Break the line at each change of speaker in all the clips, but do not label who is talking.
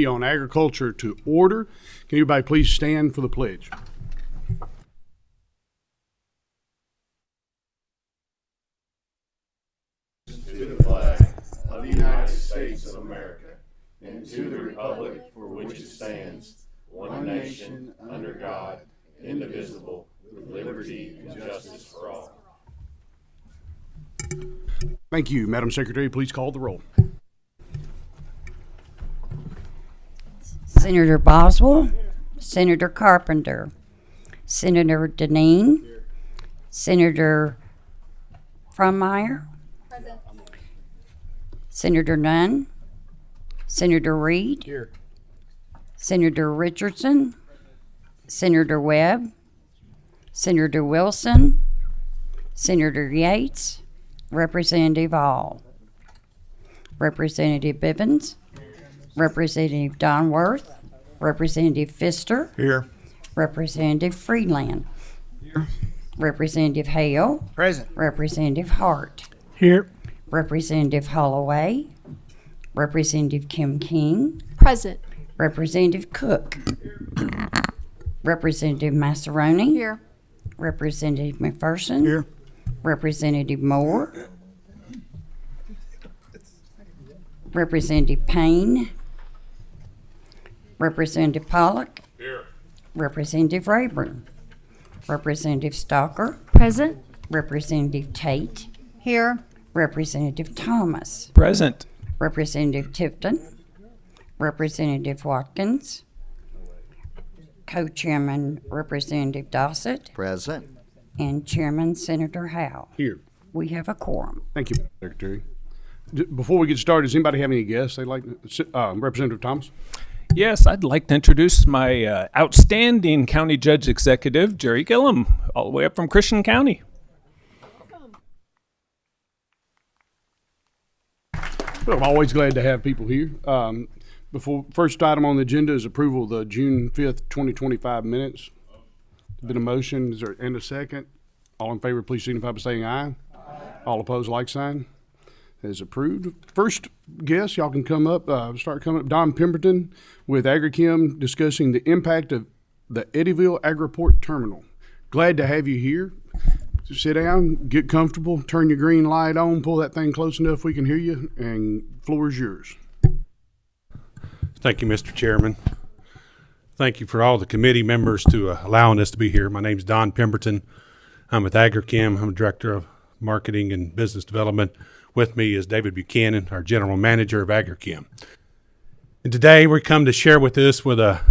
On Agriculture to order. Can everybody please stand for the pledge?
To the flag of the United States of America and to the republic for which it stands, one nation, under God, indivisible, with liberty and justice for all.
Thank you. Madam Secretary, please call the roll.
Senator Boswell, Senator Carpenter, Senator Deneen, Senator Frommeyer, Senator Nunn, Senator Reed,
Here.
Senator Richardson, Senator Webb, Senator Wilson, Senator Yates, Representative All, Representative Bivens, Representative Donworth, Representative Pfister,
Here.
Representative Freeland, Representative Hale,
Present.
Representative Hart,
Here.
Representative Holloway, Representative Kim King,
Present.
Representative Cook, Representative Massaroni,
Here.
Representative McPherson,
Here.
Representative Moore, Representative Payne, Representative Pollock, Representative Rayburn, Representative Stalker,
Present.
Representative Tate,
Here.
Representative Thomas,
Present.
Representative Tipton, Representative Watkins, Co-Chairman Representative Dossett,
Present.
and Chairman Senator Howe.
Here.
We have a quorum.
Thank you, Secretary. Before we get started, does anybody have any guests they'd like? Representative Thomas?
Yes, I'd like to introduce my outstanding County Judge Executive, Jerry Gillum, all the way up from Christian County.
Well, I'm always glad to have people here. First item on the agenda is approval of the June 5th, 2025 minutes. Been a motion, is there, and a second? All in favor, please signify by saying aye. All opposed, like sign. Is approved. First guest, y'all can come up, start coming up. Don Pemberton with Agrichem discussing the impact of the Eddyville Agriport Terminal. Glad to have you here. Just sit down, get comfortable, turn your green light on, pull that thing close enough we can hear you, and floor is yours.
Thank you, Mr. Chairman. Thank you for all the committee members to allowing us to be here. My name's Don Pemberton. I'm with Agrichem. I'm Director of Marketing and Business Development. With me is David Buchanan, our General Manager of Agrichem. And today we come to share with us with a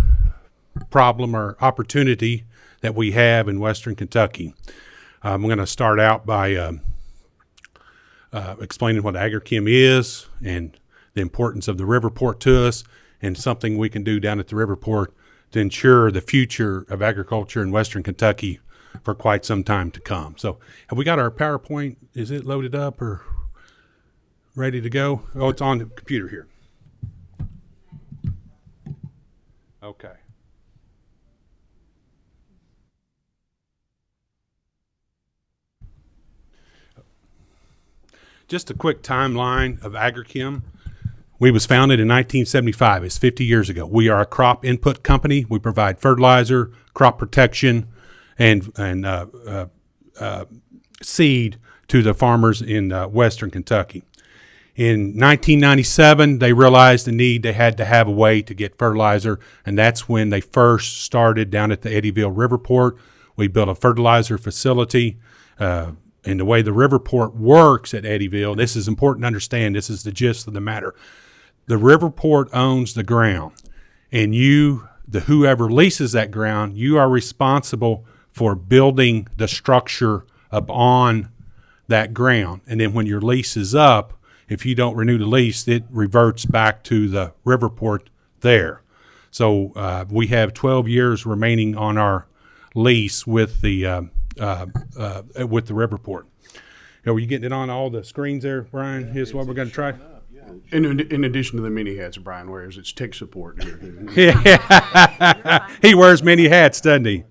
problem or opportunity that we have in Western Kentucky. I'm going to start out by explaining what Agrichem is and the importance of the Riverport to us and something we can do down at the Riverport to ensure the future of agriculture in Western Kentucky for quite some time to come. So have we got our PowerPoint? Is it loaded up or ready to go? Oh, it's on the computer here. Okay. Just a quick timeline of Agrichem. We was founded in 1975. It's 50 years ago. We are a crop input company. We provide fertilizer, crop protection, and seed to the farmers in Western Kentucky. In 1997, they realized the need. They had to have a way to get fertilizer, and that's when they first started down at the Eddyville Riverport. We built a fertilizer facility. And the way the Riverport works at Eddyville, this is important to understand. This is the gist of the matter. The Riverport owns the ground, and whoever leases that ground, you are responsible for building the structure up on that ground. And then when your lease is up, if you don't renew the lease, it reverts back to the Riverport there. So we have 12 years remaining on our lease with the Riverport. Are you getting it on all the screens there, Brian? Here's what we're going to try.
In addition to the many hats Brian wears, it's tech support here.
Yeah. He wears many hats, doesn't he?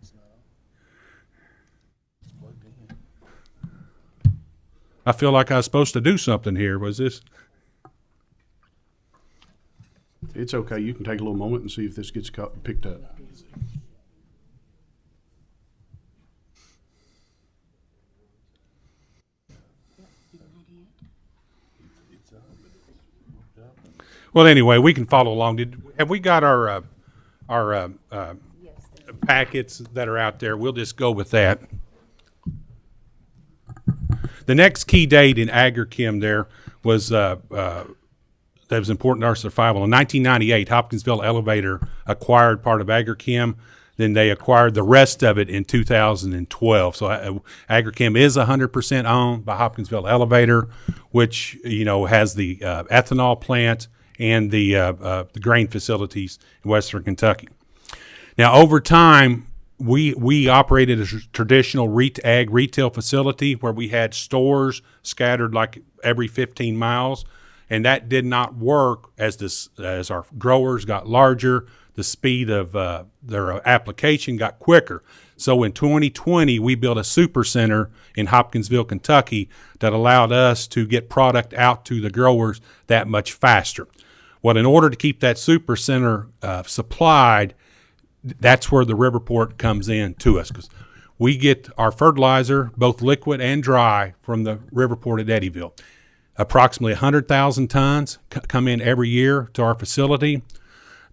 I feel like I was supposed to do something here. Was this?
It's okay. You can take a little moment and see if this gets picked up.
Well, anyway, we can follow along. Have we got our packets that are out there? We'll just go with that. The next key date in agrichem there was that was important to our survival. In 1998, Hopkinsville Elevator acquired part of agrichem. Then they acquired the rest of it in 2012. So agrichem is 100% owned by Hopkinsville Elevator, which has the ethanol plant and the grain facilities in Western Kentucky. Now, over time, we operated as a traditional ag retail facility where we had stores scattered like every 15 miles, and that did not work as our growers got larger. The speed of their application got quicker. So in 2020, we built a super center in Hopkinsville, Kentucky, that allowed us to get product out to the growers that much faster. Well, in order to keep that super center supplied, that's where the Riverport comes in to us, because we get our fertilizer, both liquid and dry, from the Riverport at Eddyville. Approximately 100,000 tons come in every year to our facility.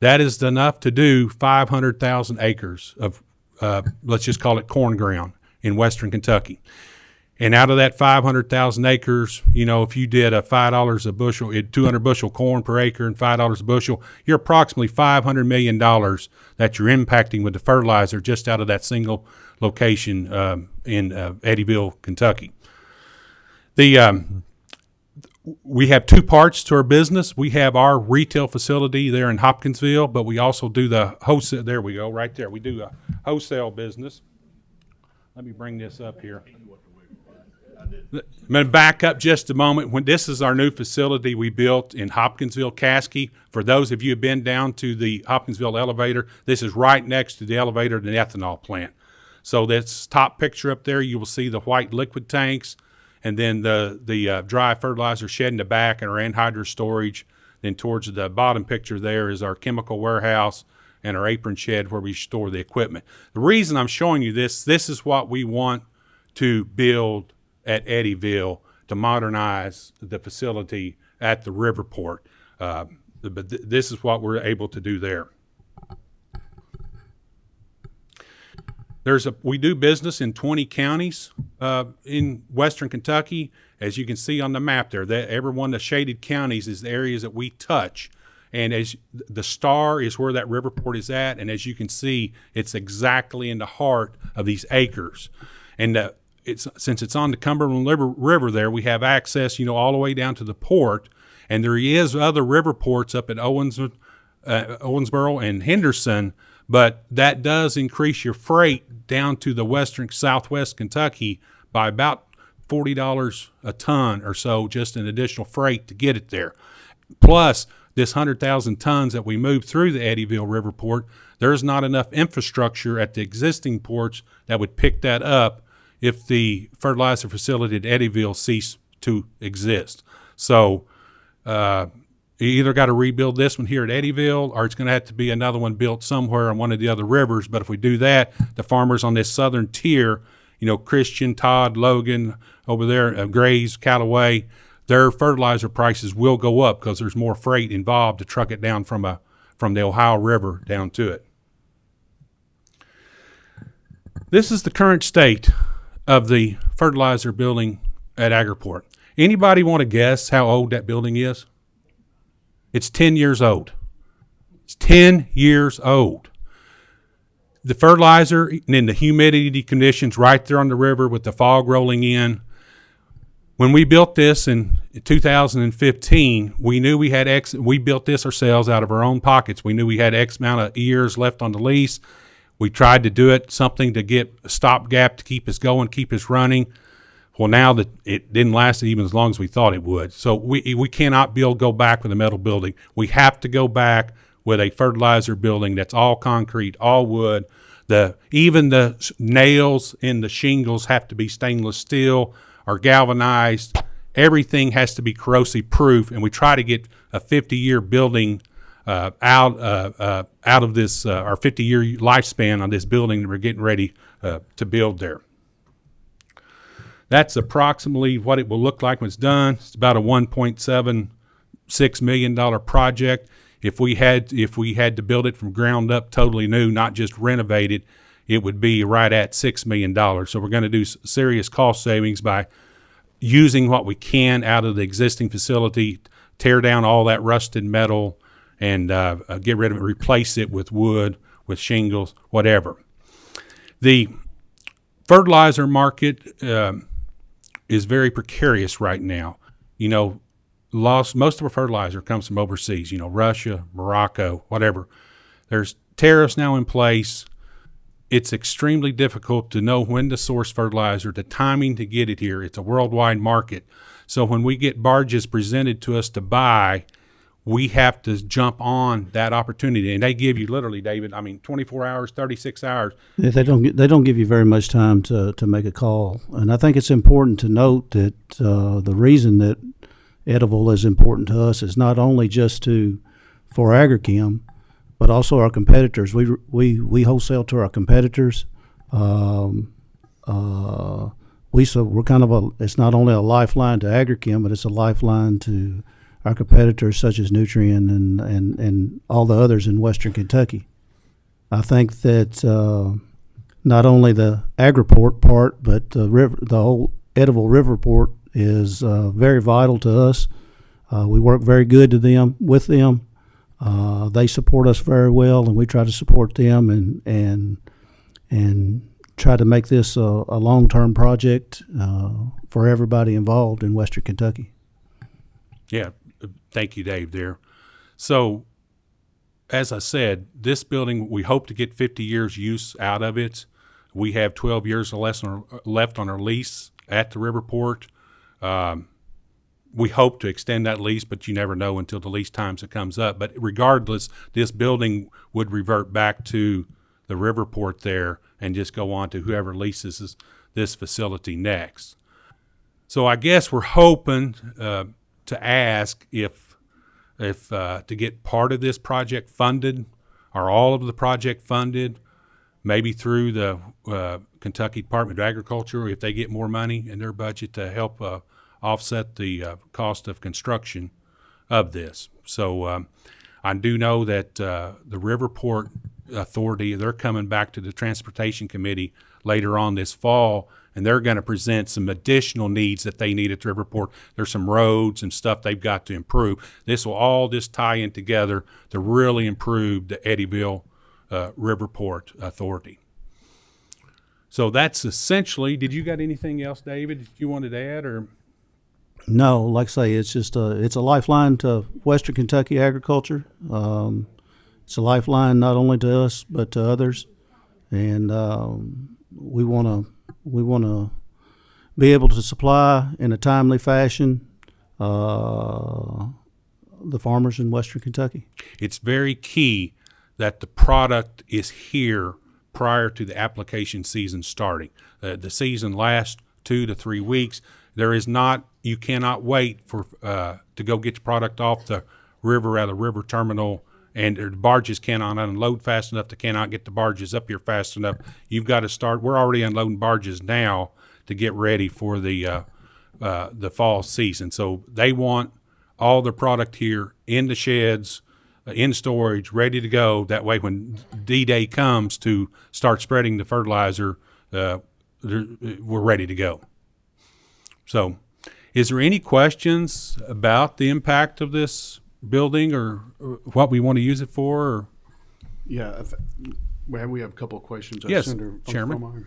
That is enough to do 500,000 acres of, let's just call it corn ground in Western Kentucky. And out of that 500,000 acres, if you did a $5 a bushel, 200 bushel corn per acre and $5 a bushel, you're approximately $500 million that you're impacting with the fertilizer just out of that single location in Eddyville, Kentucky. We have two parts to our business. We have our retail facility there in Hopkinsville, but we also do the wholesale. There we go, right there. We do a wholesale business. Let me bring this up here. I'm going to back up just a moment. This is our new facility we built in Hopkinsville, Caskey. For those of you who have been down to the Hopkinsville elevator, this is right next to the elevator to the ethanol plant. So this top picture up there, you will see the white liquid tanks, and then the dry fertilizer shed in the back and our anhydrous storage. Then towards the bottom picture there is our chemical warehouse and our apron shed where we store the equipment. The reason I'm showing you this is what we want to build at Eddyville to modernize the facility at the Riverport. But this is what we're able to do there. We do business in 20 counties in Western Kentucky. As you can see on the map there, every one of the shaded counties is the areas that we touch. And as the star is where that Riverport is at, and as you can see, it's exactly in the heart of these acres. And since it's on the Cumberland River there, we have access, all the way down to the port. And there is other river ports up at Owensboro and Henderson, but that does increase your freight down to the southwest Kentucky by about $40 a ton or so, just an additional freight to get it there. Plus, this 100,000 tons that we move through the Eddyville Riverport, there's not enough infrastructure at the existing ports that would pick that up if the fertilizer facility at Eddyville ceased to exist. So you either got to rebuild this one here at Eddyville, or it's going to have to be another one built somewhere on one of the other rivers. But if we do that, the farmers on this southern tier, Christian, Todd, Logan, over there, Grays, Callaway, their fertilizer prices will go up because there's more freight involved to truck it down from the Ohio River down to it. This is the current state of the fertilizer building at Agriport. Anybody want to guess how old that building is? It's 10 years old. It's 10 years old. The fertilizer and the humidity conditions right there on the river with the fog rolling in. When we built this in 2015, we knew we built this ourselves out of our own pockets. We knew we had X amount of years left on the lease. We tried to do it, something to get a stopgap to keep us going, keep us running. Well, now that it didn't last even as long as we thought it would. So we cannot go back with a metal building. We have to go back with a fertilizer building that's all concrete, all wood. Even the nails in the shingles have to be stainless steel or galvanized. Everything has to be corrosive proof, and we try to get a 50-year building out of this our 50-year lifespan on this building that we're getting ready to build there. That's approximately what it will look like when it's done. It's about a $1.76 million project. If we had to build it from ground up, totally new, not just renovated, it would be right at $6 million. So we're going to do serious cost savings by using what we can out of the existing facility, tear down all that rusted metal, and get rid of it, replace it with wood, with shingles, whatever. The fertilizer market is very precarious right now. You know, most of our fertilizer comes from overseas, you know, Russia, Morocco, whatever. There's tariffs now in place. It's extremely difficult to know when to source fertilizer, the timing to get it here. It's a worldwide market. So when we get barges presented to us to buy, we have to jump on that opportunity. And they give you literally, David, 24 hours, 36 hours.
Yeah, they don't give you very much time to make a call. And I think it's important to note that the reason that Edible is important to us is not only just for Agrichem, but also our competitors. We wholesale to our competitors. We're kind of it's not only a lifeline to Agrichem, but it's a lifeline to our competitors such as Nutrien and all the others in Western Kentucky. I think that not only the Agriport part, but the whole Edible River Port is very vital to us. We work very good with them. They support us very well, and we try to support them and try to make this a long-term project for everybody involved in Western Kentucky.
Yeah, thank you, Dave, there. So, as I said, this building, we hope to get 50 years use out of it. We have 12 years or less left on our lease at the Riverport. We hope to extend that lease, but you never know until the lease times it comes up. But regardless, this building would revert back to the Riverport there and just go on to whoever leases this facility next. So I guess we're hoping to ask if to get part of this project funded or all of the project funded, maybe through the Kentucky Department of Agriculture, if they get more money in their budget to help offset the cost of construction of this. So I do know that the Riverport Authority, they're coming back to the Transportation Committee later on this fall, and they're going to present some additional needs that they need at the Riverport. There's some roads and stuff they've got to improve. This will all just tie in together to really improve the Eddyville Riverport Authority. So that's essentially, did you got anything else, David, that you wanted to add? Or
No, like I say, it's just it's a lifeline to Western Kentucky agriculture. It's a lifeline not only to us but to others, and we want to be able to supply in a timely fashion the farmers in Western Kentucky.
It's very key that the product is here prior to the application season starting. The season lasts 2 to 3 weeks. You cannot wait for to go get your product off the river at the river terminal, and the barges cannot unload fast enough. They cannot get the barges up here fast enough. You've got to start. We're already unloading barges now to get ready for the fall season. So they want all the product here in the sheds, in storage, ready to go. That way, when D-Day comes to start spreading the fertilizer, we're ready to go. So, is there any questions about the impact of this building or what we want to use it for? Or?
Yeah, we have a couple of questions.
Yes,
Senator
Chairman.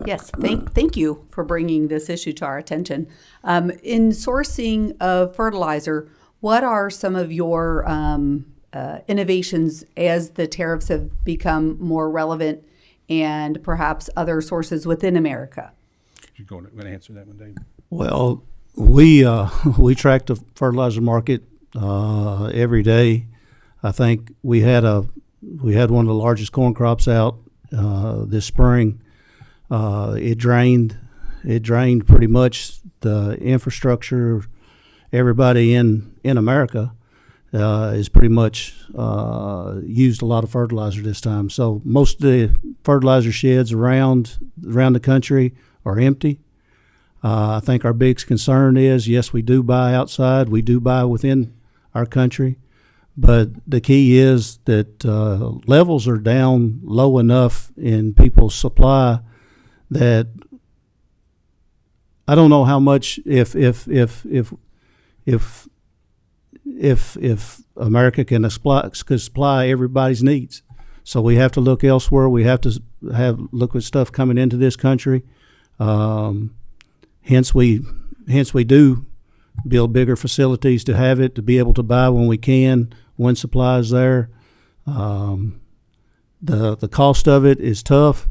Yes, thank you for bringing this issue to our attention. In sourcing of fertilizer, what are some of your innovations as the tariffs have become more relevant and perhaps other sources within America?
You're going to answer that one, Dave?
Well, we track the fertilizer market every day. I think we had one of the largest corn crops out this spring. It drained pretty much the infrastructure, everybody in America, is pretty much used a lot of fertilizer this time. So most of the fertilizer sheds around the country are empty. I think our biggest concern is, yes, we do buy outside, we do buy within our country, but the key is that levels are down low enough in people's supply that I don't know how much if America can supply everybody's needs. So we have to look elsewhere. We have to look at stuff coming into this country. Hence we do build bigger facilities to have it, to be able to buy when we can, when supply is there. The cost of it is tough.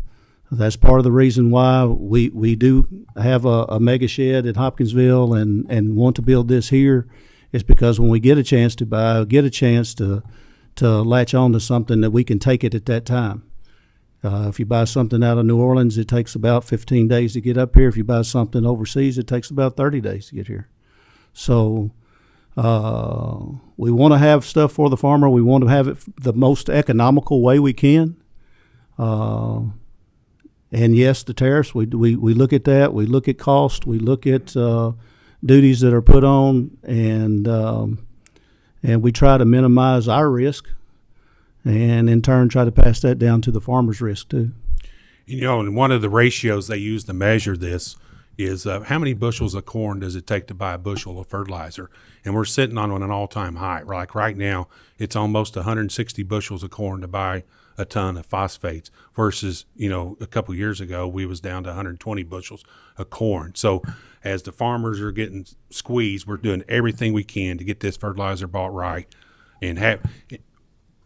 That's part of the reason why we do have a mega shed at Hopkinsville and want to build this here, is because when we get a chance to buy, get a chance to latch on to something that we can take it at that time. If you buy something out of New Orleans, it takes about 15 days to get up here. If you buy something overseas, it takes about 30 days to get here. So we want to have stuff for the farmer. We want to have it the most economical way we can. And yes, the tariffs, we look at that. We look at cost. We look at duties that are put on, and we try to minimize our risk, and in turn try to pass that down to the farmer's risk too.
You know, and one of the ratios they use to measure this is how many bushels of corn does it take to buy a bushel of fertilizer? And we're sitting on an all-time high. Like right now, it's almost 160 bushels of corn to buy a ton of phosphates versus, a couple years ago, we was down to 120 bushels of corn. So as the farmers are getting squeezed, we're doing everything we can to get this fertilizer bought right. And at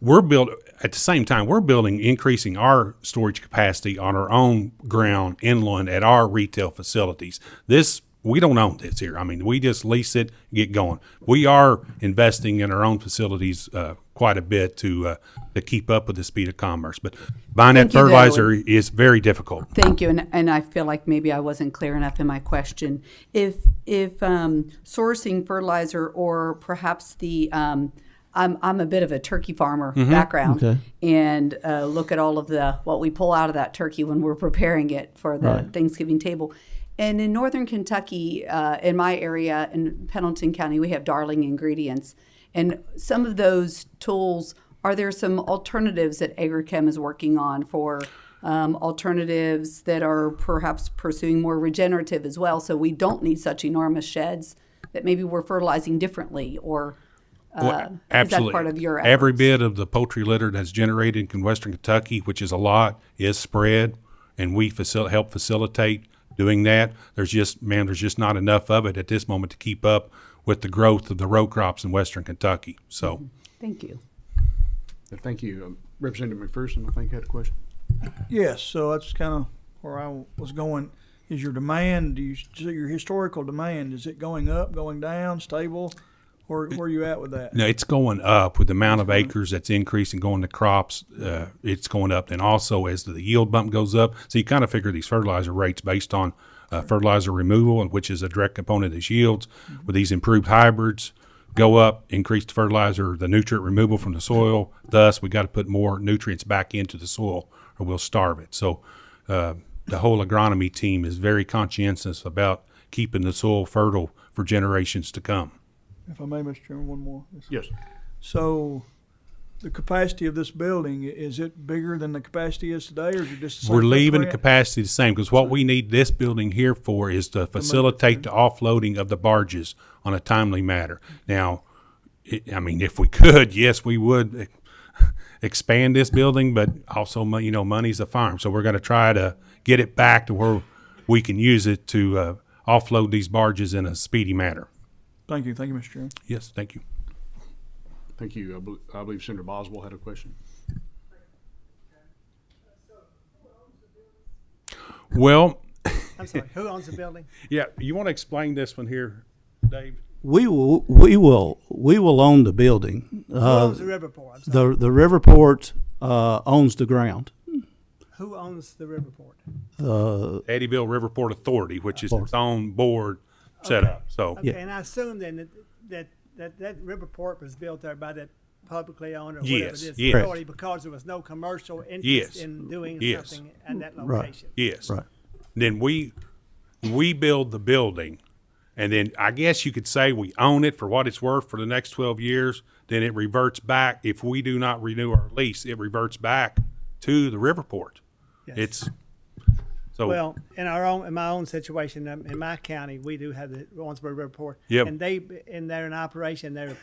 the same time, we're increasing our storage capacity on our own ground inland at our retail facilities. We don't own this here. I mean, we just lease it, get going. We are investing in our own facilities quite a bit to keep up with the speed of commerce. But buying that fertilizer is very difficult.
Thank you, and I feel like maybe I wasn't clear enough in my question. If sourcing fertilizer, or perhaps the I'm a bit of a turkey farmer background,
Okay.
and look at all of what we pull out of that turkey when we're preparing it for the Thanksgiving table. And in northern Kentucky, in my area, in Pendleton County, we have Darling Ingredients. And some of those tools, are there some alternatives that AgriChem is working on for alternatives that are perhaps pursuing more regenerative as well, so we don't need such enormous sheds, that maybe we're fertilizing differently, or
Absolutely.
is that part of your efforts?
Every bit of the poultry litter that's generated in western Kentucky, which is a lot, is spread, and we help facilitate doing that. There's just not enough of it at this moment to keep up with the growth of the row crops in western Kentucky. So,
Thank you.
Thank you. Representative McPherson, I think, had a question.
Yes, so that's kind of where I was going. Is your demand, your historical demand, is it going up, going down, stable? Where are you at with that?
no, it's going up with the amount of acres that's increasing going to crops. It's going up. And also as the yield bump goes up, so you kind of figure these fertilizer rates based on fertilizer removal, which is a direct component of these yields. With these improved hybrids, go up, increase the fertilizer, the nutrient removal from the soil. Thus, we got to put more nutrients back into the soil or we'll starve it. So the whole agronomy team is very conscientious about keeping the soil fertile for generations to come.
If I may, Mr. Chairman, one more.
Yes.
So the capacity of this building, is it bigger than the capacity is today, or is it just the same
We're leaving the
footprint?
capacity the same because what we need this building here for is to facilitate the offloading of the barges on a timely manner. Now, if we could, yes, we would expand this building, but also, money's a farm. So we're going to try to get it back to where we can use it to offload these barges in a speedy manner.
Thank you, Mr. Chairman.
Yes, thank you.
Thank you. I believe Senator Boswell had a question.
Well,
I'm sorry, who owns the building?
yeah, you want to explain this one here, Dave?
We will own the building.
Who owns the Riverport? I'm sorry.
The Riverport owns the ground.
Who owns the Riverport?
Eddyville Riverport Authority, which is its own board setup. So
Okay, and I assume then that that Riverport was built there by that publicly owned or
Yes,
whatever it is
yes.
authority because there was no commercial interest
Yes,
in doing
yes.
something at that
Right.
location.
Yes.
Right.
Then we build the building, and then I guess you could say we own it for what it's worth for the next 12 years. Then it reverts back. If we do not renew our lease, it reverts back to the Riverport.
Yes.
It's so
Well, in my own situation, in my county, we do have the Owensboro Riverport.
Yep.
And they're in operation. They're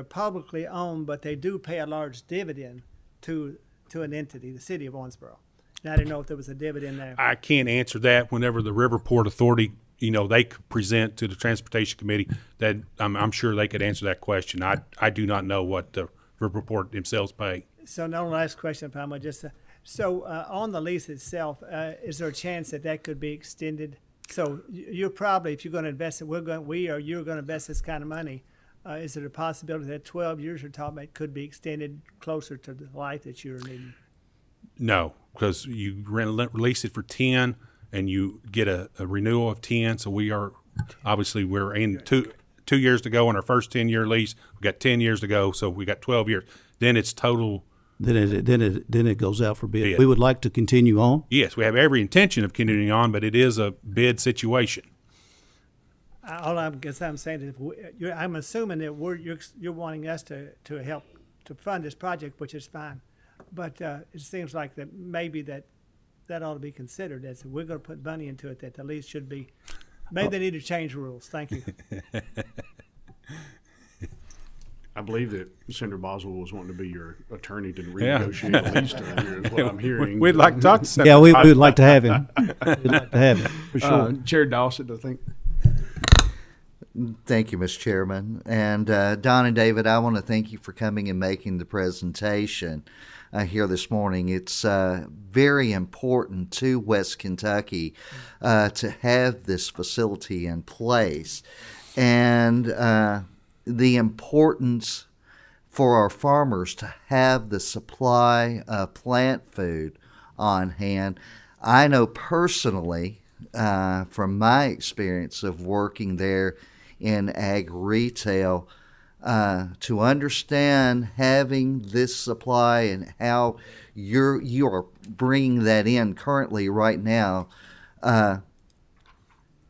publicly owned, but they do pay a large dividend to an entity, the city of Owensboro. And I didn't know if there was a dividend there.
I can't answer that. Whenever the Riverport Authority, they could present to the Transportation Committee, that I'm sure they could answer that question. I do not know what the Riverport themselves pay.
So now the last question, if I might just, on the lease itself, is there a chance that could be extended? So you're probably, if you're going to invest it, you're going to invest this kind of money. Is there a possibility that 12 years you're talking about could be extended closer to the life that you're needing?
No, because you release it for 10 and you get a renewal of 10. So we're in 2 years to go on our first 10-year lease. We got 10 years to go, so we got 12 years. Then it's total.
Then it goes out for bid.
Bid.
We would like to continue on.
Yes, we have every intention of continuing on, but it is a bid situation.
All I guess I'm saying is, I'm assuming that you're wanting us to help to fund this project, which is fine. But it seems like that maybe that ought to be considered. As we're going to put money into it, that the lease should be. Maybe they need to change rules. Thank you.
I believe that Senator Boswell was wanting to be your attorney to
Yeah.
renegotiate the lease term here, is what I'm hearing.
We'd like to talk to Senator.
Yeah, we would like to have him. We'd like to have him, for sure.
Chair Dawson, I think.
Thank you, Mr. Chairman. And Don and David, I want to thank you for coming and making the presentation here this morning. It's very important to West Kentucky to have this facility in place. And the importance for our farmers to have the supply of plant food on hand. I know personally, from my experience of working there in ag retail, to understand having this supply and how you are bringing that in currently right now,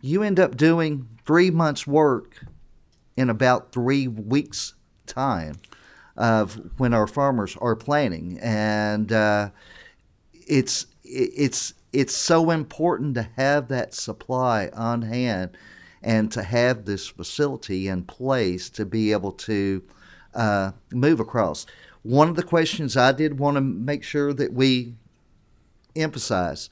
you end up doing 3 months' work in about 3 weeks' time of when our farmers are planting, and it's so important to have that supply on hand and to have this facility in place to be able to move across. One of the questions I did want to make sure that we emphasize,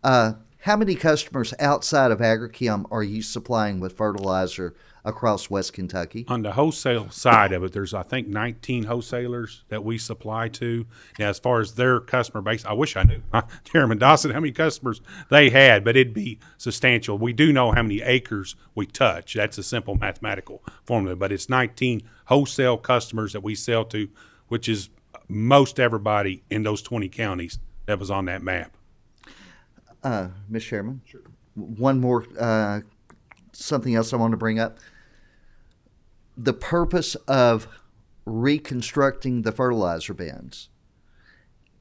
how many customers outside of Agrichem are you supplying with fertilizer across West Kentucky?
On the wholesale side of it, there's, I think, 19 wholesalers that we supply to. Now, as far as their customer base, I wish I knew, Chairman Dawson, how many customers they had, but it'd be substantial. We do know how many acres we touch. That's a simple mathematical formula, but it's 19 wholesale customers that we sell to, which is most everybody in those 20 counties that was on that map.
Ms. Chairman? Sure. One more, something else I want to bring up. The purpose of reconstructing the fertilizer bins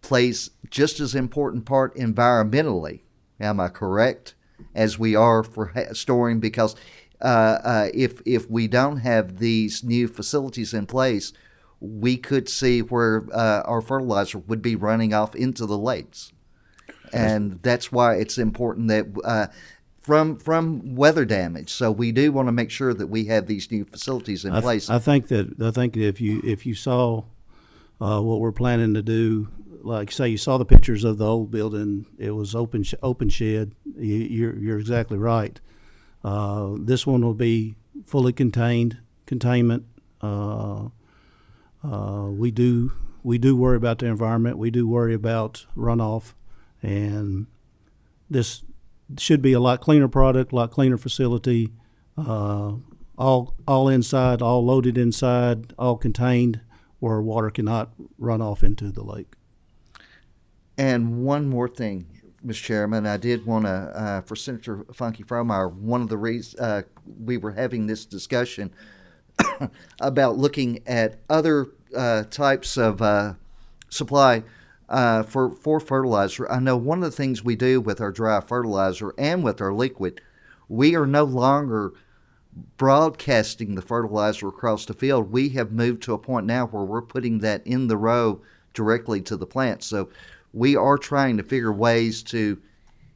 plays just as important part environmentally, am I correct, as we are for storing, because if we don't have these new facilities in place, we could see where our fertilizer would be running off into the lakes. And that's why it's important that from weather damage. So we do want to make sure that we have these new facilities in place.
I think that if you saw what we're planning to do, like say you saw the pictures of the old building, it was open shed. You're exactly right. This one will be fully containment. We do worry about the environment. We do worry about runoff. And this should be a lot cleaner product, a lot cleaner facility, all inside, all loaded inside, all contained, where water cannot run off into the lake.
And one more thing
Mr. Chairman. I did want to, for Senator Funky Fromeyer, one of the reasons we were having this discussion about looking at other types of supply for fertilizer. I know one of the things we do with our dry fertilizer and with our liquid, we are no longer broadcasting the fertilizer across the field. We have moved to a point now where we're putting that in the row directly to the plant. So we are trying to figure ways to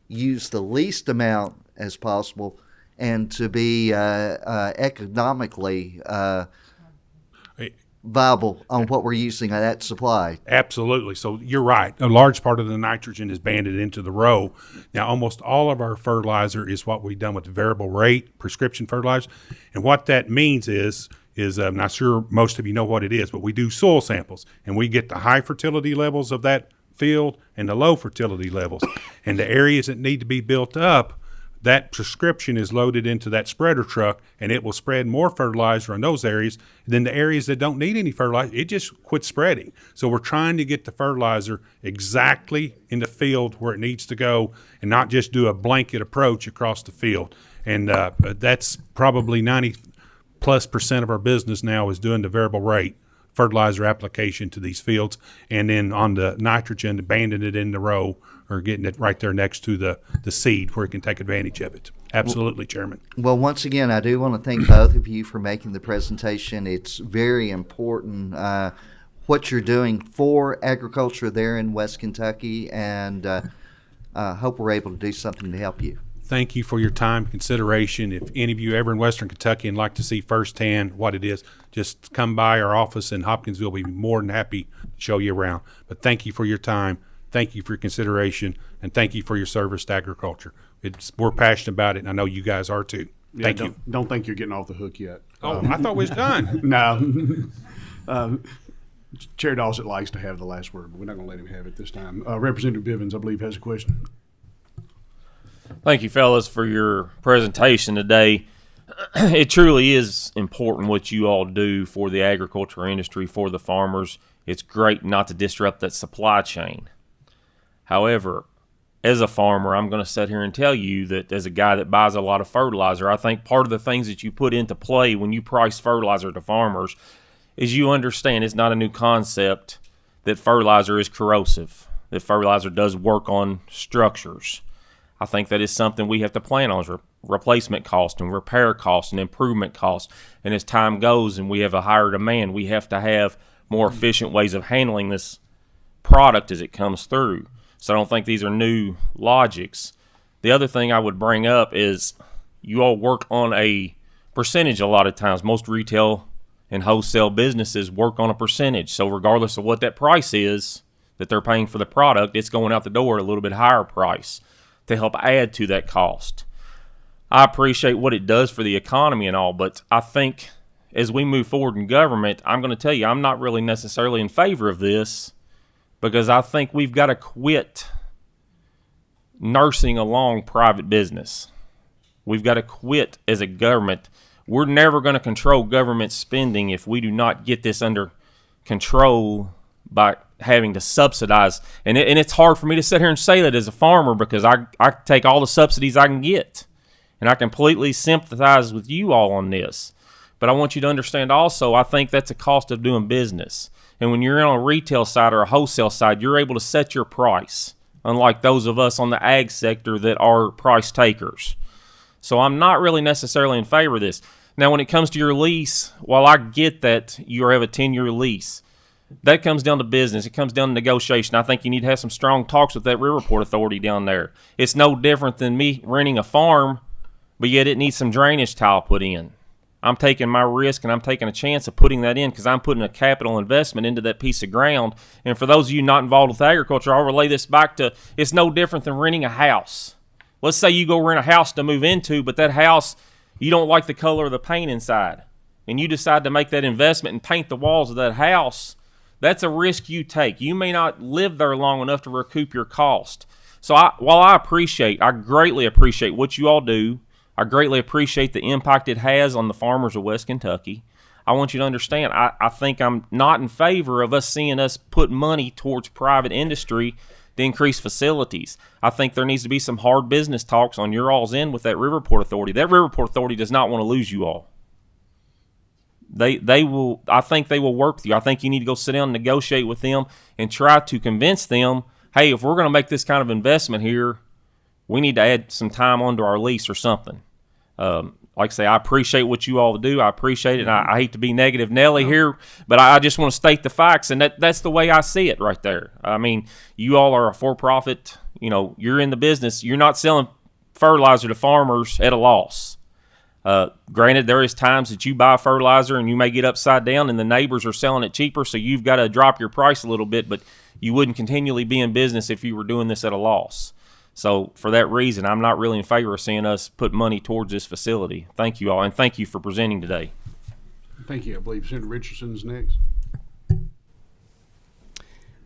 use the least amount as possible and to be economically viable on what we're using that supply.
Absolutely. So you're right. A large part of the nitrogen is banded into the row. Now, almost all of our fertilizer is what we've done with variable rate prescription fertilizer. And what that means is I'm not sure most of you know what it is, but we do soil samples, and we get the high fertility levels of that field and the low fertility levels. And the areas that need to be built up, that prescription is loaded into that spreader truck, and it will spread more fertilizer in those areas. Then the areas that don't need any fertilizer, it just quits spreading. So we're trying to get the fertilizer exactly in the field where it needs to go, and not just do a blanket approach across the field. And that's probably 90+% of our business now is doing the variable rate fertilizer application to these fields, and then on the nitrogen, banding it in the row or getting it right there next to the seed where it can take advantage of it. Absolutely, Chairman.
Well, once again, I do want to thank both of you for making the presentation. It's very important what you're doing for agriculture there in West Kentucky, and hope we're able to do something to help you.
Thank you for your time and consideration. If any of you ever in Western Kentucky and like to see firsthand what it is, just come by our office in Hopkinsville. We'll be more than happy to show you around. But thank you for your time. Thank you for your consideration. And thank you for your service to agriculture. We're passionate about it, and I know you guys are too. Thank you.
Don't think you're getting off the hook yet.
Oh, I thought we was done.
No. Chair Dawson likes to have the last word, but we're not going to let him have it this time. Representative Bivens, I believe, has a question.
Thank you, fellas, for your presentation today. It truly is important what you all do for the agriculture industry, for the farmers. It's great not to disrupt that supply chain. However, as a farmer, I'm going to sit here and tell you that as a guy that buys a lot of fertilizer, I think part of the things that you put into play when you price fertilizer to farmers is you understand it's not a new concept that fertilizer is corrosive, that fertilizer does work on structures. I think that is something we have to plan on, is replacement cost and repair cost and improvement cost. And as time goes and we have a higher demand, we have to have more efficient ways of handling this product as it comes through. So I don't think these are new logics. The other thing I would bring up is you all work on a percentage a lot of times. Most retail and wholesale businesses work on a percentage. So regardless of what that price is that they're paying for the product, it's going out the door at a little bit higher price to help add to that cost. I appreciate what it does for the economy and all, but I think as we move forward in government, I'm going to tell you, I'm not really necessarily in favor of this, because I think we've got to quit nursing along private business. We've got to quit as a government. We're never going to control government spending if we do not get this under control by having to subsidize. And it's hard for me to sit here and say that as a farmer, because I take all the subsidies I can get. And I completely sympathize with you all on this. But I want you to understand also, I think that's a cost of doing business. And when you're on a retail side or a wholesale side, you're able to set your price, unlike those of us on the ag sector that are price takers. So I'm not really necessarily in favor of this. Now, when it comes to your lease, while I get that you have a 10-year lease, that comes down to business. It comes down to negotiation. I think you need to have some strong talks with that rear report authority down there. It's no different than me renting a farm, but yet it needs some drainage tile put in. I'm taking my risk and I'm taking a chance of putting that in because I'm putting a capital investment into that piece of ground. And for those of you not involved with agriculture, I'll relay this back to it's no different than renting a house. Let's say you go rent a house to move into, but that house, you don't like the color of the paint inside. And you decide to make that investment and paint the walls of that house. That's a risk you take. You may not live there long enough to recoup your cost. So while I greatly appreciate what you all do, I greatly appreciate the impact it has on the farmers of West Kentucky. I want you to understand, I think I'm not in favor of us seeing us put money towards private industry to increase facilities. I think there needs to be some hard business talks on your all's end with that Riverport Authority. That Riverport Authority does not want to lose you all. They will. I think they will work with you. I think you need to go sit down and negotiate with them and try to convince them, hey, if we're going to make this kind of investment here, we need to add some time onto our lease or something. Like I say, I appreciate what you all do. I appreciate it. And I hate to be negative Nelly here, but I just want to state the facts, and that's the way I see it right there. I mean, you all are a for-profit. You know, you're in the business. You're not selling fertilizer to farmers at a loss. Granted, there is times that you buy fertilizer and you may get upside down and the neighbors are selling it cheaper, so you've got to drop your price a little bit, but you wouldn't continually be in business if you were doing this at a loss. So for that reason, I'm not really in favor of seeing us put money towards this facility. Thank you all, and thank you for presenting today.
Thank you. I believe Senator Richardson's next.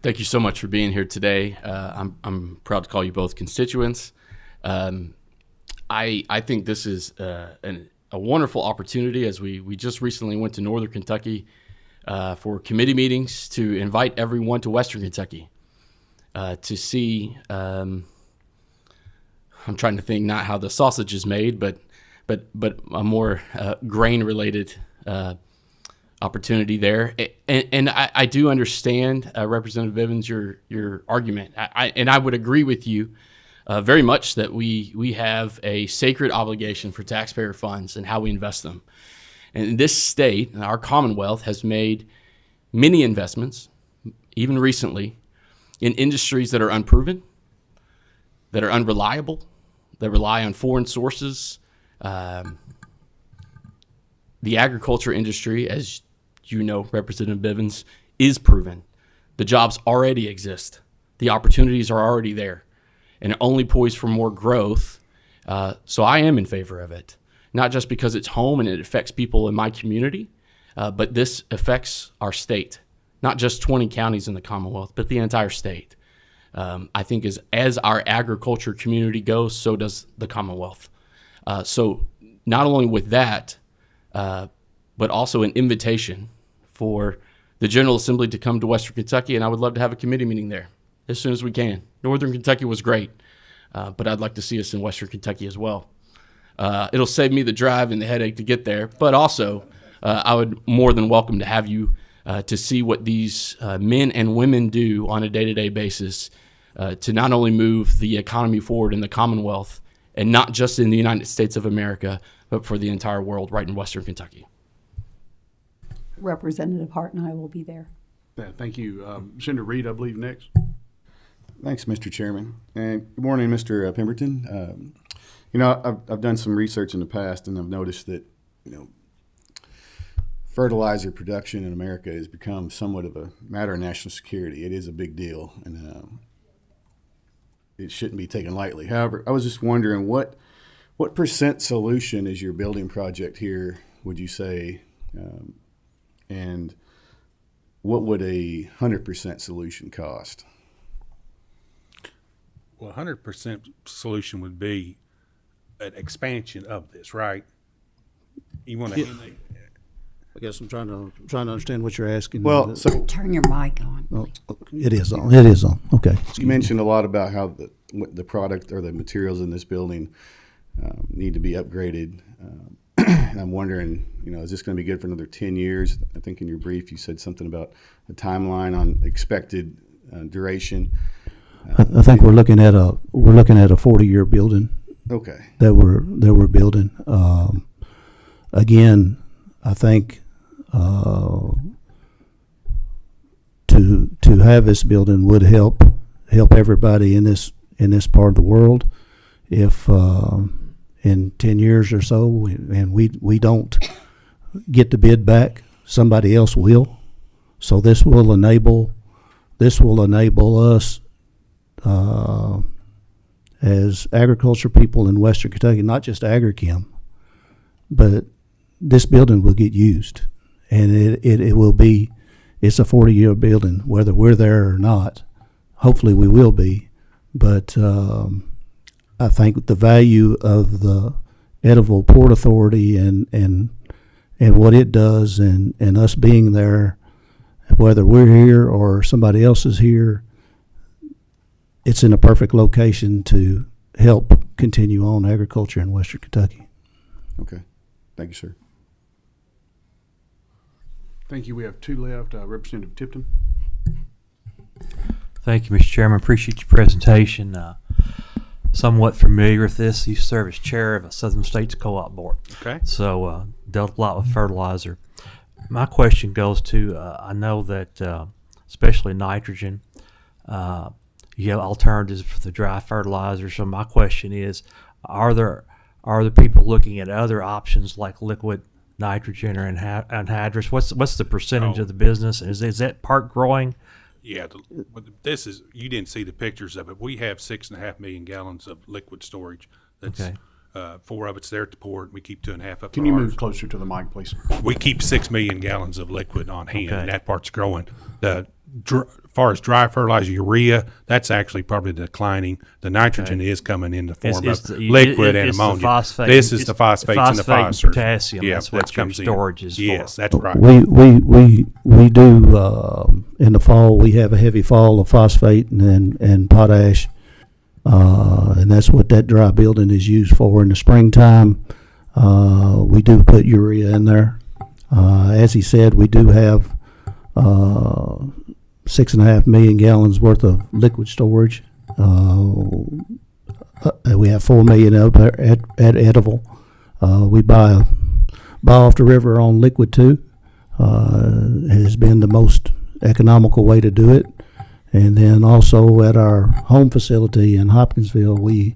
Thank you so much for being here today. I'm proud to call you both constituents. I think this is a wonderful opportunity, as we just recently went to Northern Kentucky for committee meetings to invite everyone to Western Kentucky to see. I'm trying to think not how the sausage is made, but a more grain related opportunity there. And I do understand, Representative Bivens, your argument. I would agree with you very much that we have a sacred obligation for taxpayer funds and how we invest them. And this state, our Commonwealth, has made many investments, even recently, in industries that are unproven, that are unreliable, that rely on foreign sources. The agriculture industry, as you know, Representative Bivens, is proven. The jobs already exist. The opportunities are already there, and only poised for more growth. So I am in favor of it, not just because it's home and it affects people in my community, but this affects our state, not just 20 counties in the Commonwealth, but the entire state. I think as our agriculture community goes, so does the Commonwealth. So not only with that, but also an invitation for the General Assembly to come to Western Kentucky, and I would love to have a committee meeting there as soon as we can. Northern Kentucky was great, but I'd like to see us in Western Kentucky as well. It'll save me the drive and the headache to get there, but also I would more than welcome to have you to see what these men and women do on a day-to-day basis to not only move the economy forward in the Commonwealth, and not just in the United States of America, but for the entire world right in Western Kentucky.
Representative Hart and I will be there.
Yeah, thank you. Senator Reed, I believe, next.
Thanks, Mr. Chairman. And good morning, Mr. Pemberton. I've done some research in the past, and I've noticed that, fertilizer production in America has become somewhat of a matter of national security. It is a big deal, and it shouldn't be taken lightly. However, I was just wondering what percent solution is your building project here, would you say, and what would a 100% solution cost?
Well, 100% solution would be an expansion of this, right? You want to?
I guess I'm trying to understand what you're asking.
Well, so
Turn your mic on.
Oh, it is on. It is on. Okay.
you mentioned a lot about how the product or the materials in this building need to be upgraded. And I'm wondering, is this going to be good for another 10 years? I think in your brief you said something about a timeline on expected duration.
I think we're looking at a 40-year building.
Okay.
That we're building. Again, I think to have this building would help everybody in this part of the world. If in 10 years or so, and we don't get the bid back, somebody else will. So this will enable us as agriculture people in Western Kentucky, not just agrichem, but this building will get used, and it will be. It's a 40-year building, whether we're there or not. Hopefully, we will be. But I think the value of the Eddyville Port Authority and and what it does, and us being there, whether we're here or somebody else is here, it's in a perfect location to help continue on agriculture in Western Kentucky.
Okay. Thank you, sir.
Thank you. We have two left. Representative Tipton.
Thank you, Mr. Chairman. Appreciate your presentation. Somewhat familiar with this. You serve as chair of a Southern States Co-op Board.
Okay.
So dealt a lot with fertilizer. My question goes to, I know that especially nitrogen, you have alternatives for the dry fertilizer. So my question is, are there people looking at other options like liquid nitrogen or anhydrous? What's the percentage of the business? Is that part growing?
Yeah, this is, you didn't see the pictures of it. We have 6.5 million gallons of liquid storage. That's
Okay.
4 of it's there at the port. We keep 2.5 up.
Can you move closer to the mic, please?
We keep 6 million gallons of liquid on hand,
Okay.
and that part's growing. As far as dry fertilizer, urea, that's actually probably declining. The nitrogen is coming in the form of liquid and
it's the
ammonia.
phosphate.
This is
It's
the phosphates and the
phosphate and
phosphorus.
potassium.
Yeah,
That's what
that
your
comes in.
storage is for.
Yes, that's right.
We do in the fall. We have a heavy fall of phosphate and potash, and that's what that dry building is used for. In the springtime, we do put urea in there. As he said, we do have 6.5 million gallons worth of liquid storage. We have 4 million up at Edible. We buy off the river on liquid too. Has been the most economical way to do it. And then also at our home facility in Hopkinsville, we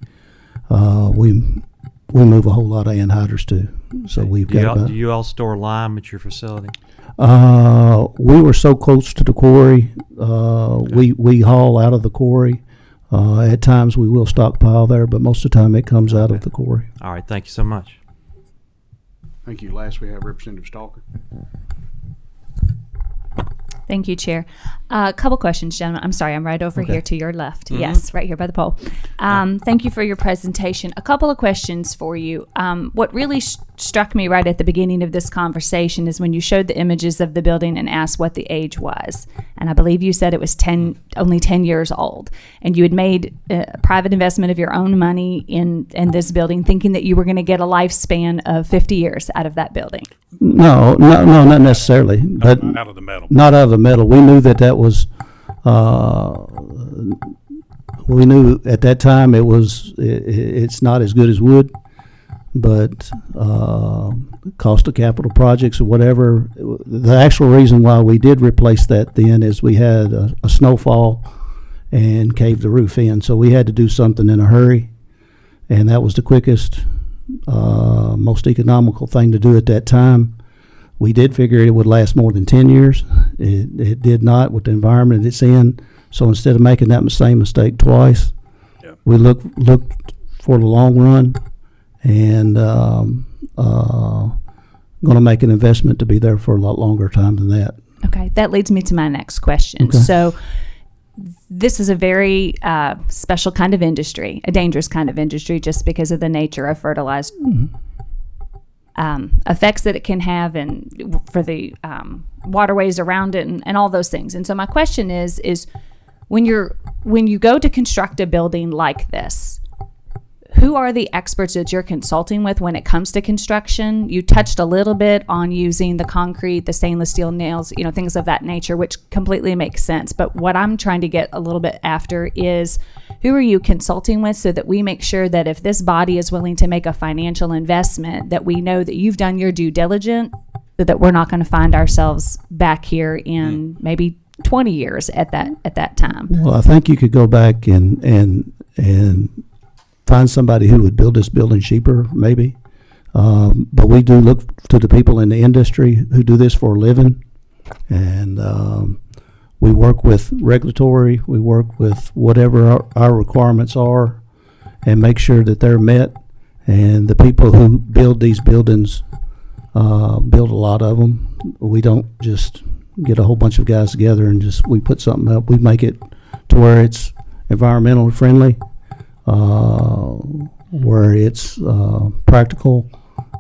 move a whole lot of anhydrous too. So we've got.
Do you all store lime at your facility?
We were so close to the quarry. We haul out of the quarry. At times we will stockpile there, but most of the time it comes out of the quarry.
All right. Thank you so much.
Thank you. Last, we have Representative Stalker.
Thank you, Chair. A couple questions, gentlemen. I'm sorry, I'm right over
Okay.
here to your left. Yes, right here by the pole. Thank you for your presentation. A couple of questions for you. What really struck me right at the beginning of this conversation is when you showed the images of the building and asked what the age was. And I believe you said it was only 10 years old. And you had made a private investment of your own money in this building, thinking that you were going to get a lifespan of 50 years out of that building.
No, not necessarily. But
Not out of the metal.
Not out of the metal. We knew that was. We knew at that time it's not as good as wood, but cost of capital projects or whatever. The actual reason why we did replace that then is we had a snowfall and caved the roof in, so we had to do something in a hurry, and that was the quickest, most economical thing to do at that time. We did figure it would last more than 10 years. It did not with the environment it's in. So instead of making that same mistake twice, we looked for the long run and going to make an investment to be there for a lot longer time than that.
Okay, that leads me to my next question.
Okay.
So this is a very special kind of industry, a dangerous kind of industry, just because of the nature of fertilized effects that it can have and for the waterways around it and all those things. And so my question is when you go to construct a building like this, who are the experts that you're consulting with when it comes to construction? You touched a little bit on using the concrete, the stainless steel nails, things of that nature, which completely makes sense. But what I'm trying to get a little bit after is who are you consulting with so that we make sure that if this body is willing to make a financial investment, that we know that you've done your due diligence, so that we're not going to find ourselves back here in maybe 20 years at that time.
Well, I think you could go back and find somebody who would build this building cheaper, maybe. But we do look to the people in the industry who do this for a living. And we work with regulatory, we work with whatever our requirements are and make sure that they're met. And the people who build these buildings build a lot of them. We don't just get a whole bunch of guys together and we put something up. We make it to where it's environmentally friendly. Where it's practical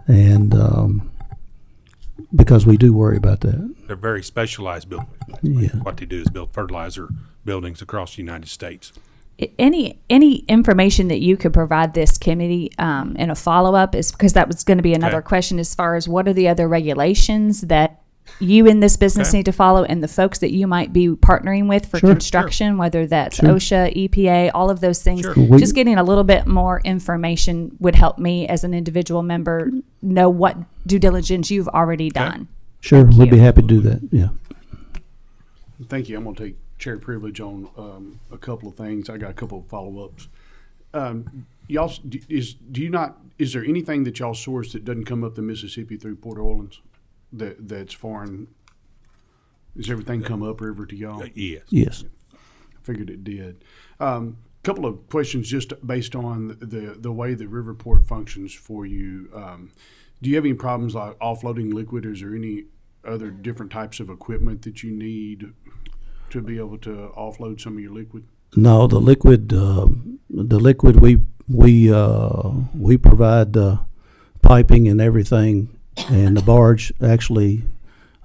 and because we do worry about that.
They're very specialized buildings.
Yeah.
What they do is build fertilizer buildings across the United States.
Any information that you could provide this committee in a follow-up is because that was going to be another
Okay.
question as far as what are the other regulations that you in this business
Okay.
need to follow and the folks that you might be partnering with for
Sure.
construction, whether that's
Sure.
OSHA, EPA, all of those things.
Sure.
We-
Just getting a little bit more information would help me as an individual member know what due diligence you've already done.
Sure,
Thank
we'd be
you.
happy to do that, yeah.
Thank you. I'm going to take chair privilege on a couple of things. I got a couple of follow-ups. Y'all, is there anything that y'all source that doesn't come up the Mississippi through Port Orleans that's foreign? Does everything come upriver to y'all?
Yes.
Yes.
I figured it did. Couple of questions just based on the way the Riverport functions for you. Do you have any problems like offloading liquid? Is there any other different types of equipment that you need to be able to offload some of your liquid?
No, the liquid we provide piping and everything, and the barge actually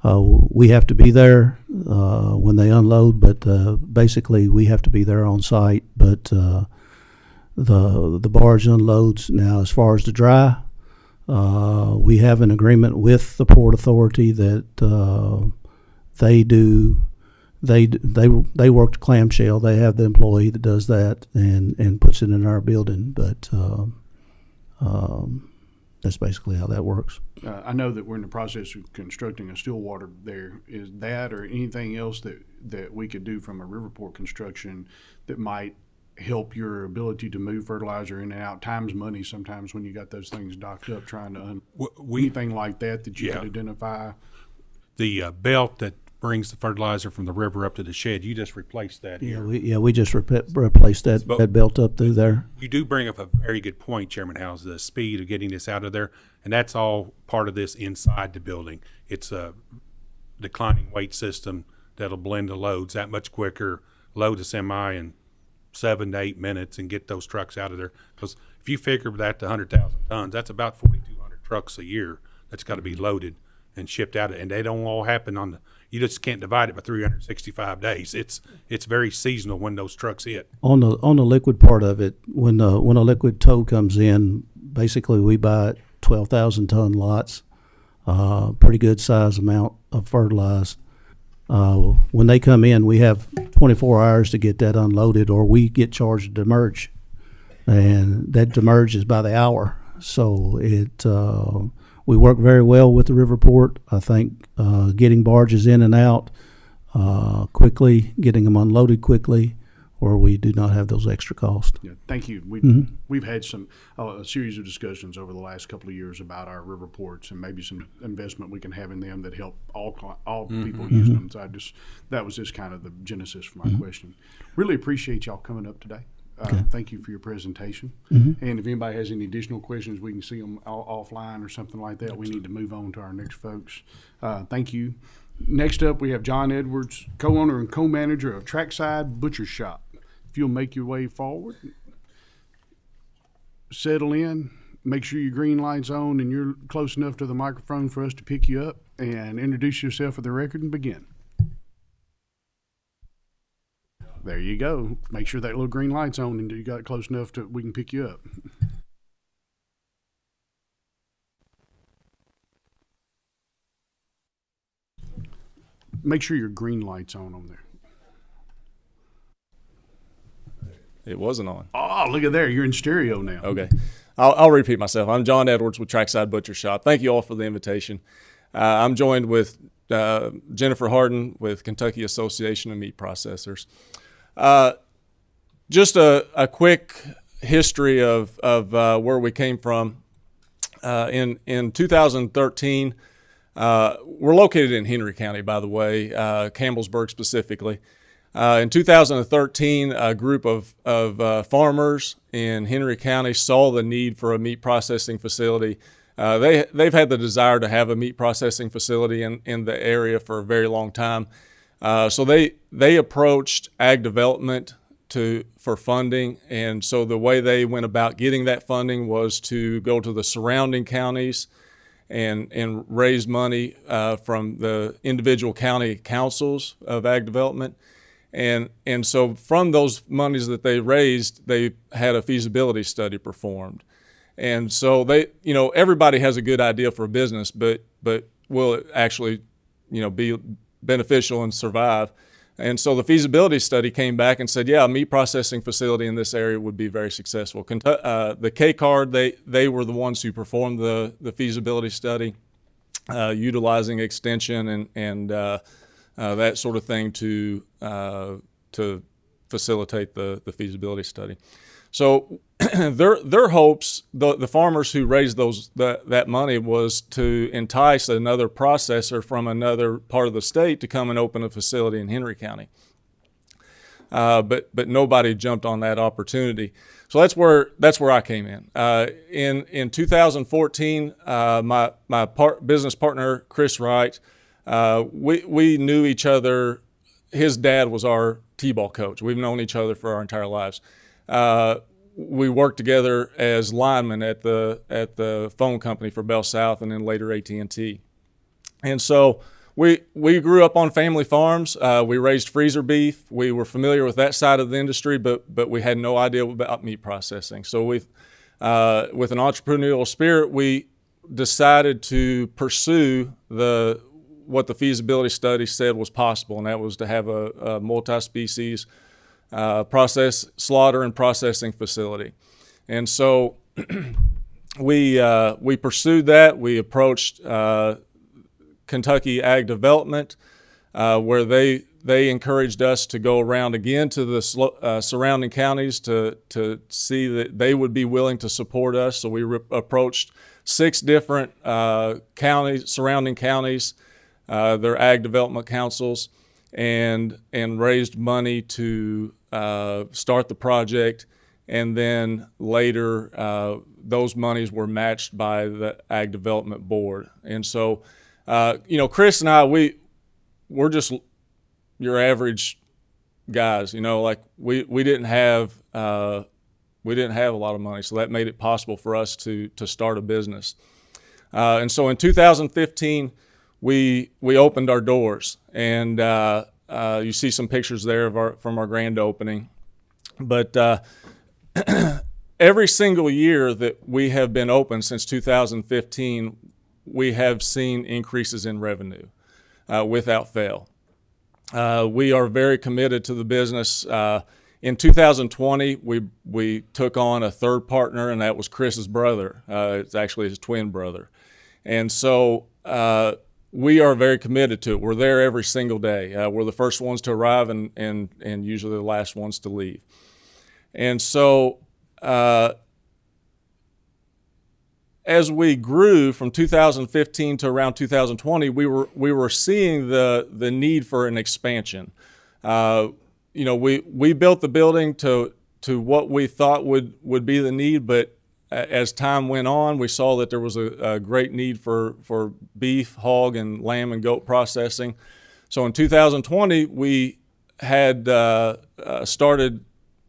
we have to be there when they unload, but basically we have to be there on site. But the barge unloads. Now, as far as the dry, we have an agreement with the Port Authority that they work the clamshell. They have the employee that does that and puts it in our building. But that's basically how that works.
I know that we're in the process of constructing a still water there. Is that or anything else that we could do from a Riverport construction that might help your ability to move fertilizer in and out? Time's money sometimes when you got those things docked up trying to anything like that you could identify?
The belt that brings the fertilizer from the river up to the shed, you just replaced that here.
We just replaced that belt up through there.
You do bring up a very good point, Chairman Howes, the speed of getting this out of there, and that's all part of this inside the building. It's a declining weight system that'll blend the loads that much quicker, load a semi in 7 to 8 minutes and get those trucks out of there. Because if you figure that to 100,000 tons, that's about 4,200 trucks a year that's got to be loaded and shipped out, and they don't all happen you just can't divide it by 365 days. It's very seasonal when those trucks hit.
On the liquid part of it, when a liquid tow comes in, basically we buy 12,000 ton lots, pretty good size amount of fertilizer. When they come in, we have 24 hours to get that unloaded, or we get charged a demurrage, and that demurrage is by the hour. So we work very well with the Riverport. I think getting barges in and out quickly, getting them unloaded quickly, or we do not have those extra costs.
Yeah, thank you. We've had a series of discussions over the last couple of years about our Riverports and maybe some investment we can have in them that help all people use them. So that was just kind of the genesis for my question. Really appreciate y'all coming up today. Thank you for your presentation. And if anybody has any additional questions, we can see them offline or something like that. We need to move on to our next folks. Thank you. Next up, we have John Edwards, co-owner and co-manager of Trackside Butcher Shop. If you'll make your way forward, settle in, make sure your green light's on and you're close enough to the microphone for us to pick you up, and introduce yourself for the record and begin. There you go. Make sure that little green light's on and you got it close enough to we can pick you up. Make sure your green light's on there.
It wasn't on.
Oh, look at there. You're in stereo now.
Okay. I'll repeat myself. I'm John Edwards with Trackside Butcher Shop. Thank you all for the invitation. I'm joined with Jennifer Harden with Kentucky Association of Meat Processors. Just a quick history of where we came from. In 2013, we're located in Henry County, by the way, Campbellsburg specifically. In 2013, a group of farmers in Henry County saw the need for a meat processing facility. They've had the desire to have a meat processing facility in the area for a very long time. So they approached Ag Development for funding, and so the way they went about getting that funding was to go to the surrounding counties and raise money from the individual county councils of ag development. And so from those monies that they raised, they had a feasibility study performed. And so everybody has a good idea for a business, but will it actually, be beneficial and survive? And so the feasibility study came back and said, yeah, a meat processing facility in this area would be very successful. The K-Card, they were the ones who performed the feasibility study, utilizing extension and that sort of thing to facilitate the feasibility study. So their hopes, the farmers who raised that money, was to entice another processor from another part of the state to come and open a facility in Henry County. But nobody jumped on that opportunity. So that's where I came in. In 2014, my business partner Chris Wright, we knew each other. His dad was our t-ball coach. We've known each other for our entire lives. We worked together as linemen at the phone company for Bell South, and then later AT&T. And so we grew up on family farms. We raised freezer beef. We were familiar with that side of the industry, but we had no idea about meat processing. So with an entrepreneurial spirit, we decided to pursue what the feasibility study said was possible, and that was to have a multi-species slaughter and processing facility. And so we pursued that. We approached Kentucky Ag Development, where they encouraged us to go around again to the surrounding counties to see that they would be willing to support us. So we approached 6 different surrounding counties, their ag development councils, and raised money to start the project. And then later, those monies were matched by the Ag Development Board. And so, Chris and I, we're just your average guys. We didn't have a lot of money, so that made it possible for us to start a business. And so in 2015, we opened our doors, and you see some pictures there from our grand opening. But every single year that we have been open since 2015, we have seen increases in revenue without fail. We are very committed to the business. In 2020, we took on a third partner, and that was Chris's brother. It's actually his twin brother. And so we are very committed to it. We're there every single day. We're the first ones to arrive and usually the last ones to leave. And so as we grew from 2015 to around 2020, we were seeing the need for an expansion. We built the building to what we thought would be the need, but as time went on, we saw that there was a great need for beef, hog, and lamb and goat processing. So in 2020, we had started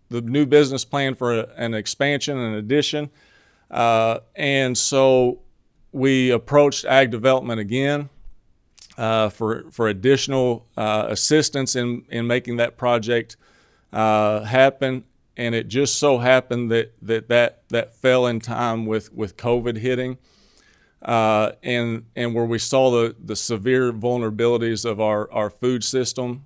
the new business plan for an expansion and addition. And so we approached Ag Development again for additional assistance in making that project happen. And it just so happened that fell in time with COVID hitting, and where we saw the severe vulnerabilities of our food system.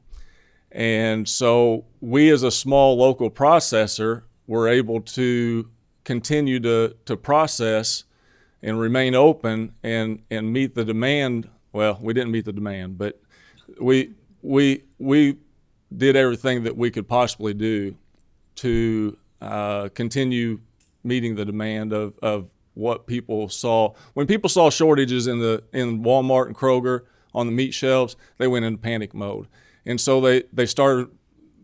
And so we, as a small local processor, were able to continue to process and remain open and meet the demand. Well, we didn't meet the demand, but we did everything that we could possibly do to continue meeting the demand of what people saw. When people saw shortages in Walmart and Kroger on the meat shelves, they went into panic mode. And so they started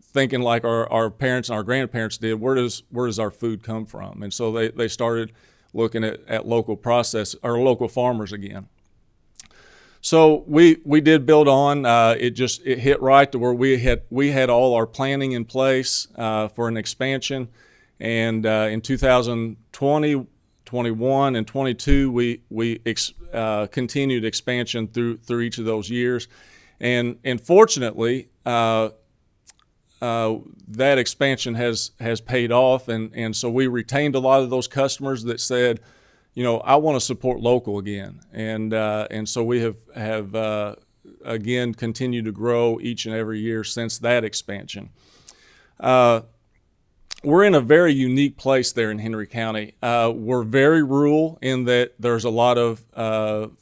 thinking like our parents and our grandparents did, where does our food come from? And so they started looking at local local farmers again. So we did build on. It hit right to where we had all our planning in place for an expansion, and in 2021 21 and 22, we continued expansion through each of those years, and fortunately, that expansion has paid off, and so we retained a lot of those customers that said, I want to support local again, and so we have again continued to grow each and every year since that expansion. We're in a very unique place there in Henry County. We're very rural in that there's a lot of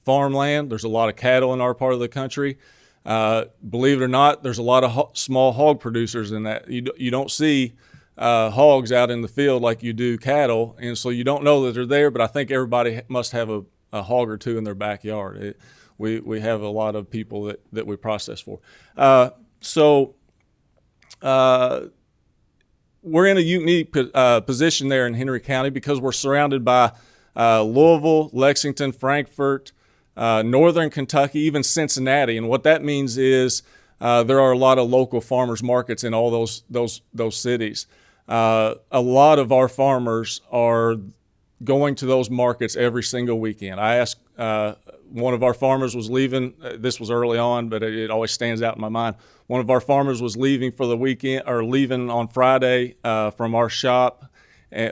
farmland. There's a lot of cattle in our part of the country. Believe it or not, there's a lot of small hog producers in that. You don't see hogs out in the field like you do cattle, and so you don't know that they're there, but I think everybody must have a hog or two in their backyard. We have a lot of people that we process for. We're in a unique position there in Henry County because we're surrounded by Louisville, Lexington, Frankfort, Northern Kentucky, even Cincinnati. And what that means is there are a lot of local farmers markets in all those cities. A lot of our farmers are going to those markets every single weekend. I asked one of our farmers was leaving. This was early on, but it always stands out in my mind. One of our farmers was leaving for the weekend, or leaving on Friday from our shop,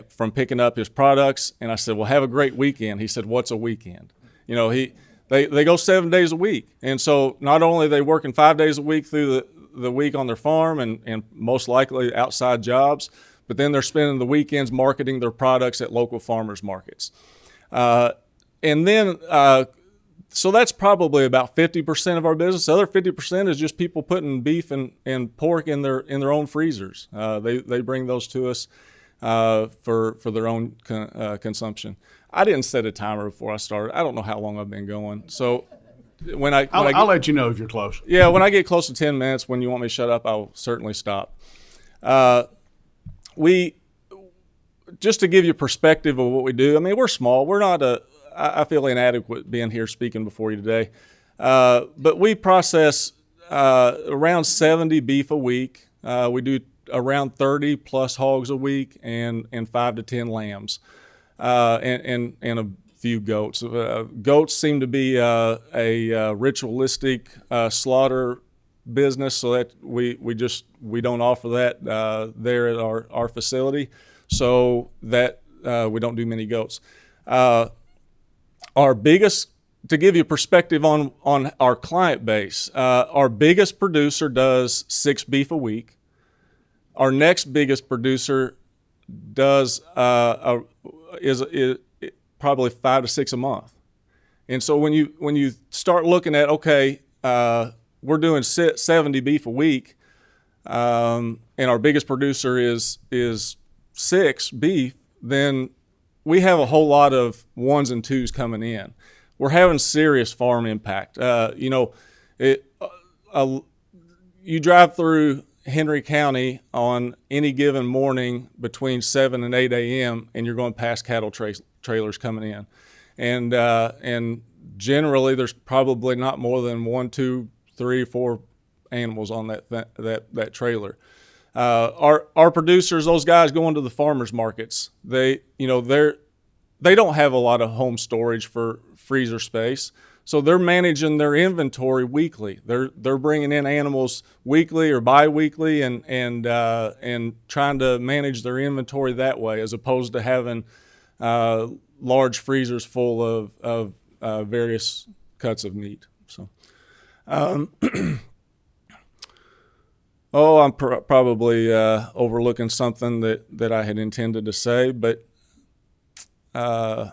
from picking up his products. And I said, "Well, have a great weekend." He said, "What's a weekend?" They go 7 days a week, and so not only are they working 5 days a week through the week on their farm and most likely outside jobs, but then they're spending the weekends marketing their products at local farmers markets. So that's probably about 50% of our business. The other 50% is just people putting beef and pork in their own freezers. They bring those to us for their own consumption. I didn't set a timer before I started. I don't know how long I've been going. So
I'll let you know if you're close.
Yeah, when I get close to 10 minutes, when you want me to shut up, I'll certainly stop. Just to give you perspective of what we do, I mean, we're small. We're not I feel inadequate being here speaking before you today. But we process around 70 beef a week. We do around 30 plus hogs a week and 5 to 10 lambs and a few goats. Goats seem to be a ritualistic slaughter business, so that we don't offer that there at our facility, so that we don't do many goats. To give you perspective on our client base, our biggest producer does 6 beef a week. Our next biggest producer does is probably 5 to 6 a month. And so when you start looking at, okay, we're doing 70 beef a week, and our biggest producer is 6 beef, then we have a whole lot of ones and twos coming in. We're having serious farm impact. You drive through Henry County on any given morning between 7 and 8 a.m. and you're going past cattle trailers coming in, and generally there's probably not more than 1, 2, 3, 4 animals on that trailer. Our producers, those guys going to the farmers markets, they don't have a lot of home storage for freezer space, so they're managing their inventory weekly. They're bringing in animals weekly or bi-weekly and trying to manage their inventory that way, as opposed to having large freezers full of various cuts of meat. So. I'm probably overlooking something that I had intended to say, but I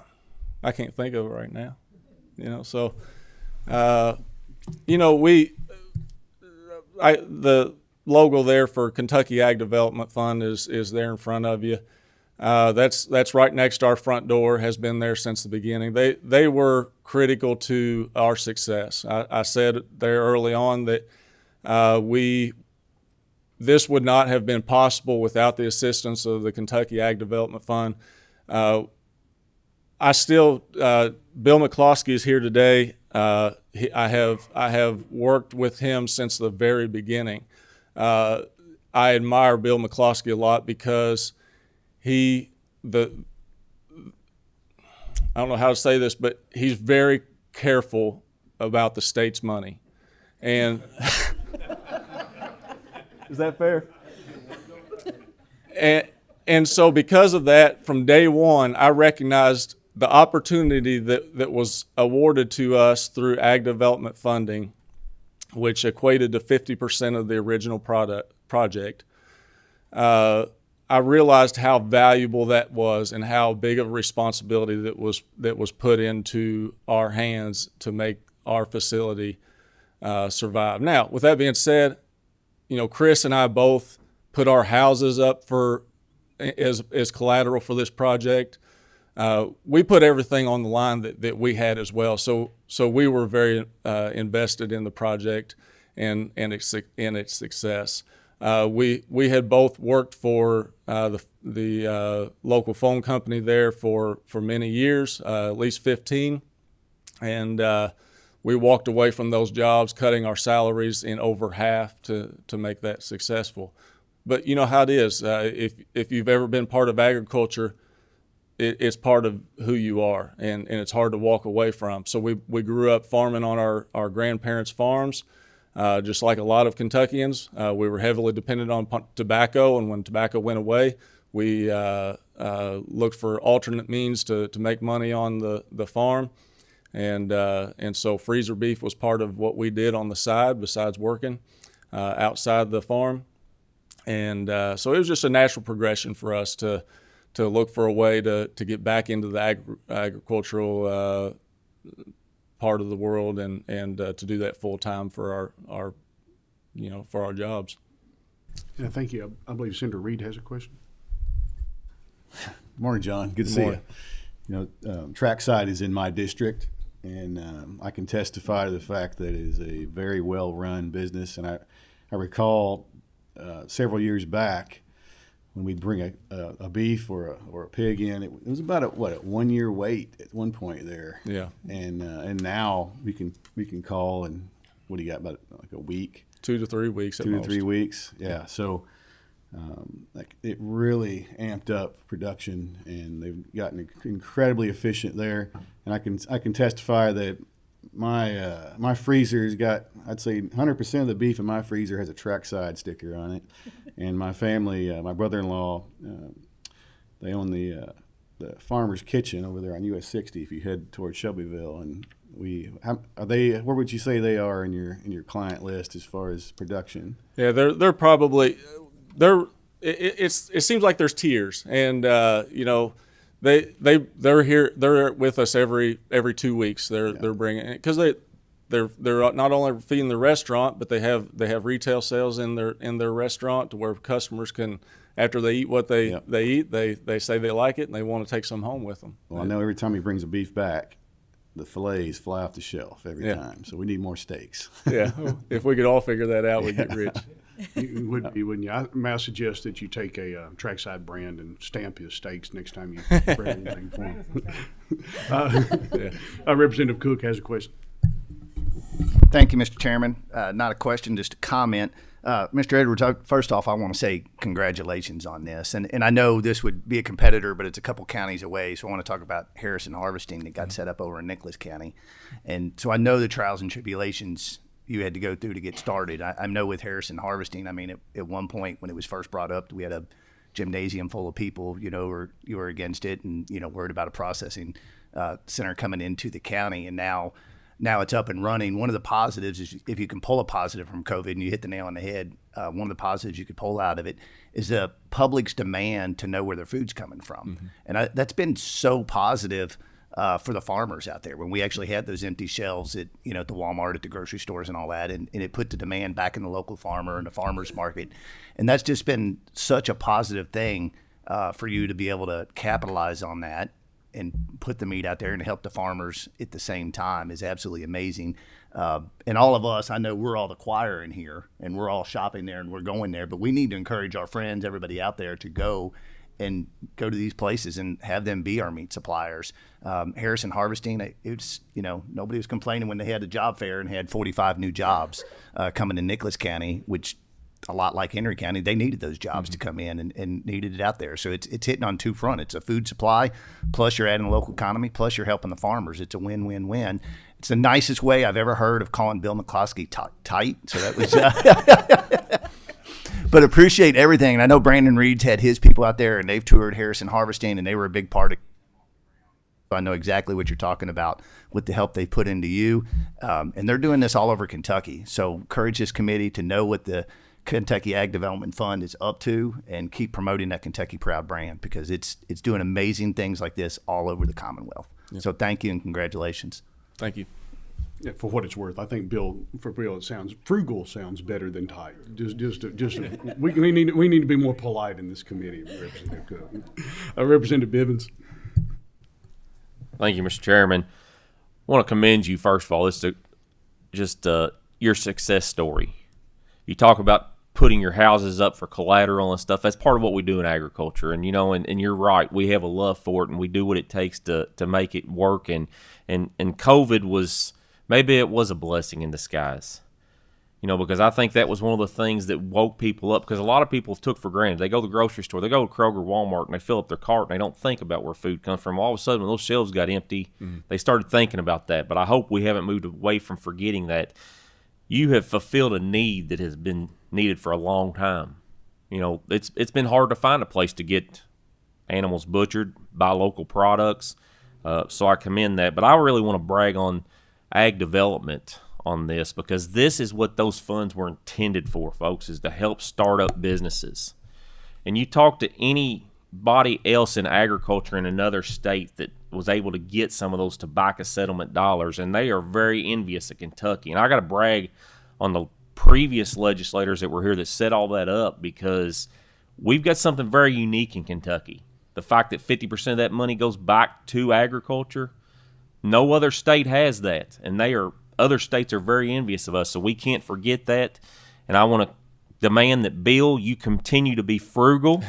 can't think of it right now. The logo there for Kentucky Ag Development Fund is there in front of you. That's right next to our front door, has been there since the beginning. They were critical to our success. I said there early on that this would not have been possible without the assistance of the Kentucky Ag Development Fund. Bill McCloskey is here today. I have worked with him since the very beginning. I admire Bill McCloskey a lot because I don't know how to say this, but he's very careful about the state's money. And is that fair? And so because of that, from day one, I recognized the opportunity that was awarded to us through ag development funding, which equated to 50% of the original project. I realized how valuable that was and how big of a responsibility that was put into our hands to make our facility survive. Now, with that being said, Chris and I both put our houses up as collateral for this project. We put everything on the line that we had as well. So we were very invested in the project and its success. We had both worked for the local phone company there for many years, at least 15, and we walked away from those jobs, cutting our salaries in over half to make that successful. But you know how it is. If you've ever been part of agriculture, it's part of who you are, and it's hard to walk away from. So we grew up farming on our grandparents' farms. Just like a lot of Kentuckians, we were heavily dependent on tobacco, and when tobacco went away, we looked for alternate means to make money on the farm, and so freezer beef was part of what we did on the side besides working outside the farm, and so it was just a natural progression for us to look for a way to get back into the agricultural part of the world and to do that full time for our for our jobs.
Yeah, thank you. I believe Senator Reed has a question.
Morning, John. Good to see you. Trackside is in my district, and I can testify to the fact that it is a very well-run business. And I recall several years back when we'd bring a beef or a pig in, it was about a 1 year wait at one point there.
Yeah.
And now we can call, and what do you got, about like a week?
2 to 3 weeks at
2
most.
to 3 weeks. Yeah. So it really amped up production, and they've gotten incredibly efficient there. And I can testify that my freezer's got, I'd say 100% of the beef in my freezer has a Trackside sticker on it. And my family, my brother-in-law, they own the Farmer's Kitchen over there on US 60 if you head towards Shelbyville. And where would you say they are in your client list as far as production?
Yeah, they're probably it seems like there's tiers, and they're here, they're with us every 2 weeks. They're bringing, because they're not only feeding the restaurant, but they have retail sales in their restaurant to where customers can, after they eat what they eat, they say they like it and they want to take some home with them.
Well, I know every time he brings a beef back, the fillets fly off the shelf every time. So we need more steaks.
Yeah, if we could all figure that out, we'd get rich.
You would be, wouldn't you? I suggest that you take a Trackside brand and stamp his steaks next time you bring anything for him. Representative Cook has a question.
Thank you, Mr. Chairman. Not a question, just a comment. Mr. Edwards, first off, I want to say congratulations on this. And I know this would be a competitor, but it's a couple counties away. So I want to talk about Harrison Harvesting that got set up over in Nicholas County. And so I know the trials and tribulations you had to go through to get started. I know with Harrison Harvesting, I mean, at one point when it was first brought up, we had a gymnasium full of people, or you were against it and, worried about a processing center coming into the county. And now it's up and running. One of the positives is if you can pull a positive from COVID, and you hit the nail on the head, one of the positives you could pull out of it is the public's demand to know where their food's coming from. Mm-hmm. And that's been so positive for the farmers out there when we actually had those empty shelves at the Walmart, at the grocery stores and all that, and it put the demand back in the local farmer and the farmer's market. And that's just been such a positive thing for you to be able to capitalize on that and put the meat out there and help the farmers at the same time is absolutely amazing. And all of us, I know we're all the choir in here and we're all shopping there and we're going there, but we need to encourage our friends, everybody out there, to go to these places and have them be our meat suppliers. Harrison Harvesting, it's, nobody was complaining when they had a job fair and had 45 new jobs coming to Nicholas County, which a lot like Henry County, they needed those jobs to come in and needed it out there. So it's hitting on two fronts. It's a food supply, plus you're adding a local economy, plus you're helping the farmers. It's a win-win-win. It's the nicest way I've ever heard of calling Bill McCloskey tight. So that was, but appreciate everything. And I know Brandon Reed's had his people out there, and they've toured Harrison Harvesting, and they were a big part of. I know exactly what you're talking about with the help they put into you, and they're doing this all over Kentucky. So encourage this committee to know what the Kentucky Ag Development Fund is up to, and keep promoting that Kentucky Proud brand, because it's doing amazing things like this all over the Commonwealth.
Yep.
So thank you and congratulations.
Thank you.
Yeah, for what it's worth, I think Bill, it sounds frugal sounds better than tight. We need to be more polite in this committee, Representative Bivens.
Thank you, Mr. Chairman. I want to commend you, first of all. It's just your success story. You talk about putting your houses up for collateral and stuff. That's part of what we do in agriculture. And, and you're right. We have a love for it, and we do what it takes to make it work. And COVID was, maybe it was a blessing in disguise. Because I think that was one of the things that woke people up, because a lot of people took for granted. They go to the grocery store, they go to Kroger, Walmart, and they fill up their cart, and they don't think about where food comes from. All of a sudden, when those shelves got empty, they started thinking about that. But I hope we haven't moved away from forgetting that. You have fulfilled a need that has been needed for a long time. It's been hard to find a place to get animals butchered, buy local products. So I commend that. But I really want to brag on ag development on this, because this is what those funds were intended for, folks, is to help start up businesses. And you talk to anybody else in agriculture in another state that was able to get some of those tobacco settlement dollars, and they are very envious of Kentucky. And I got to brag on the previous legislators that were here that set all that up, because we've got something very unique in Kentucky. The fact that 50% of that money goes back to agriculture, no other state has that, and other states are very envious of us, so we can't forget that. And I want to demand that, Bill, you continue to be frugal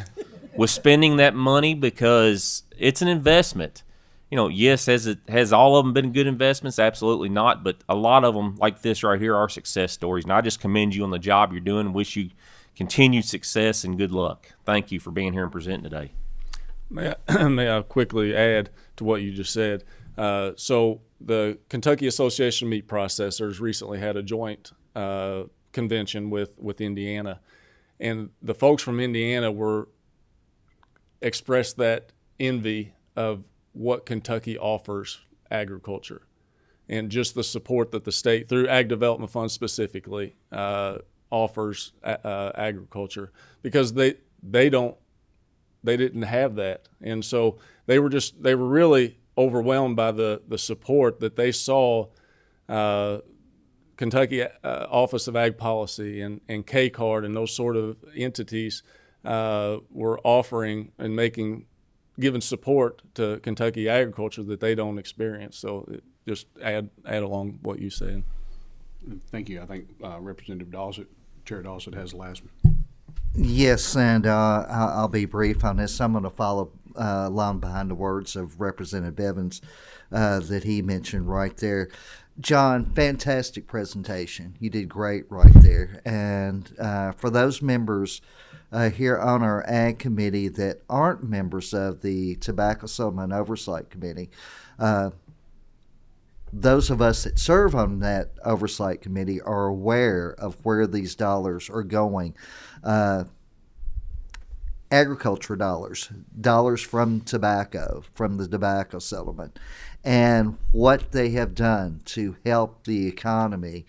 with spending that money, because it's an investment. Yes, has all of them been good investments? Absolutely not, but a lot of them, like this right here, are success stories. And I just commend you on the job you're doing and wish you continued success and good luck. Thank you for being here and presenting today.
May I quickly add to what you just said? So the Kentucky Association of Meat Processors recently had a joint convention with Indiana, and the folks from Indiana expressed that envy of what Kentucky offers agriculture, and just the support that the state, through Ag Development Fund specifically, offers agriculture, because they didn't have that, and so they were really overwhelmed by the support that they saw. Kentucky Office of Ag Policy and K-Card and those sort of entities were offering and giving support to Kentucky agriculture that they don't experience. So just add along what you said.
Thank you. I think Representative Dawson, Chair Dawson, has the last one.
Yes, and I'll be brief on this. I'm going to follow along behind the words of Representative Evans that he mentioned right there. John, fantastic presentation. You did great right there. And for those members here on our Ag Committee that aren't members of the Tobacco Settlement Oversight Committee, those of us that serve on that Oversight Committee are aware of where these dollars are going. Agriculture dollars from tobacco, from the tobacco settlement, and what they have done to help the economy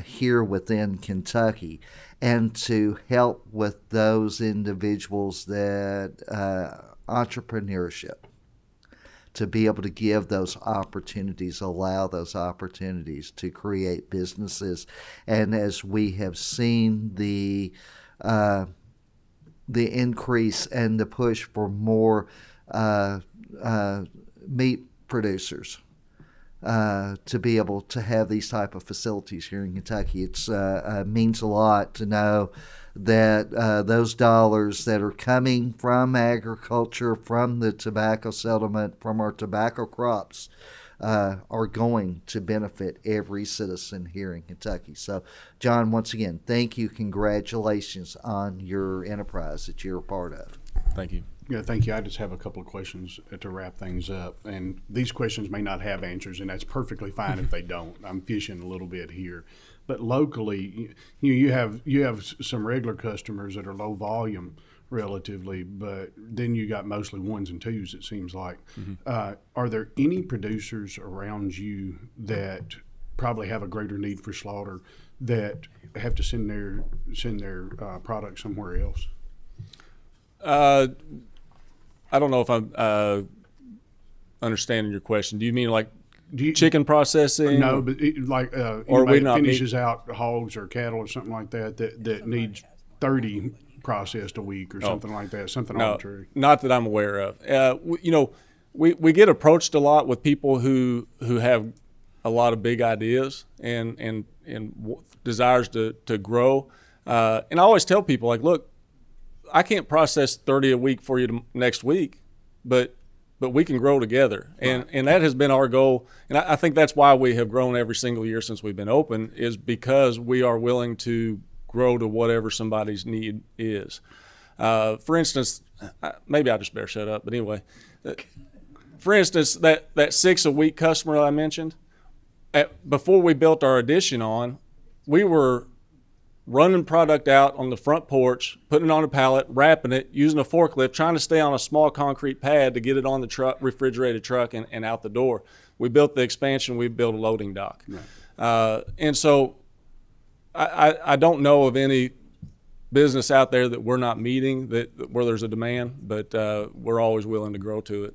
here within Kentucky, and to help with those individuals that entrepreneurship, to be able to give those opportunities, allow those opportunities to create businesses. And as we have seen the increase and the push for more meat producers to be able to have these type of facilities here in Kentucky, it means a lot to know that those dollars that are coming from agriculture, from the tobacco settlement, from our tobacco crops, are going to benefit every citizen here in Kentucky. So, John, once again, thank you. Congratulations on your enterprise that you're a part of.
Thank you.
Yeah, thank you. I just have a couple of questions to wrap things up. And these questions may not have answers, and that's perfectly fine if they don't. I'm fishing a little bit here. But locally, you have some regular customers that are low volume relatively, but then you got mostly ones and twos, it seems like. Are there any producers around you that probably have a greater need for slaughter that have to send their product somewhere else?
I don't know if I'm understanding your question. Do you mean like chicken processing?
No, but
or we not
finishes out hogs or cattle or something like that needs 30 processed a week or something like that, something arbitrary.
Not that I'm aware of. We get approached a lot with people who have a lot of big ideas and desires to grow. And I always tell people, like, look, I can't process 30 a week for you next week, but we can grow together. And that has been our goal. And I think that's why we have grown every single year since we've been open, is because we are willing to grow to whatever somebody's need is. For instance, maybe I just better shut up, but anyway, for instance, that 6 a week customer I mentioned, before we built our addition on, we were running product out on the front porch, putting it on a pallet, wrapping it, using a forklift, trying to stay on a small concrete pad to get it on the truck, refrigerated truck, and out the door. We built the expansion, we built a loading dock. Right. And so I don't know of any business out there that we're not meeting where there's a demand, but we're always willing to grow to it.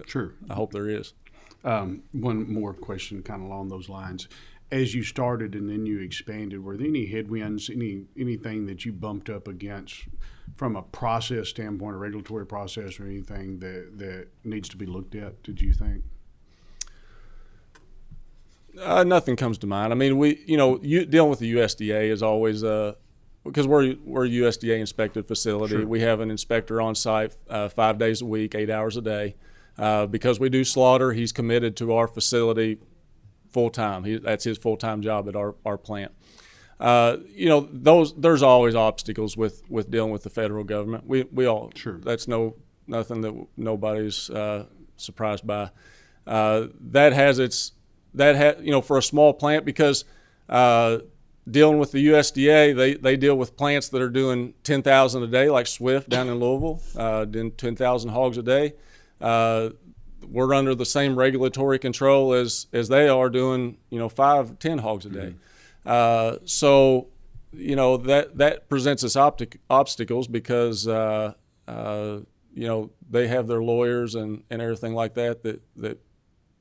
Sure.
I hope there is.
One more question kind of along those lines. As you started and then you expanded, were there any headwinds, anything that you bumped up against from a process standpoint, a regulatory process, or anything that needs to be looked at, did you think?
Nothing comes to mind. I mean, dealing with the USDA is always because we're a USDA inspected facility. Sure. We have an inspector on site 5 days a week, 8 hours a day. Because we do slaughter, he's committed to our facility full time. That's his full time job at our plant. There's always obstacles with dealing with the federal government. We all sure. That's nothing that nobody's surprised by. For a small plant, because dealing with the USDA, they deal with plants that are doing 10,000 a day, like Swift down in Louisville, doing 10,000 hogs a day. We're under the same regulatory control as they are doing, 5, 10 hogs a day. So that presents us obstacles because, they have their lawyers and everything like that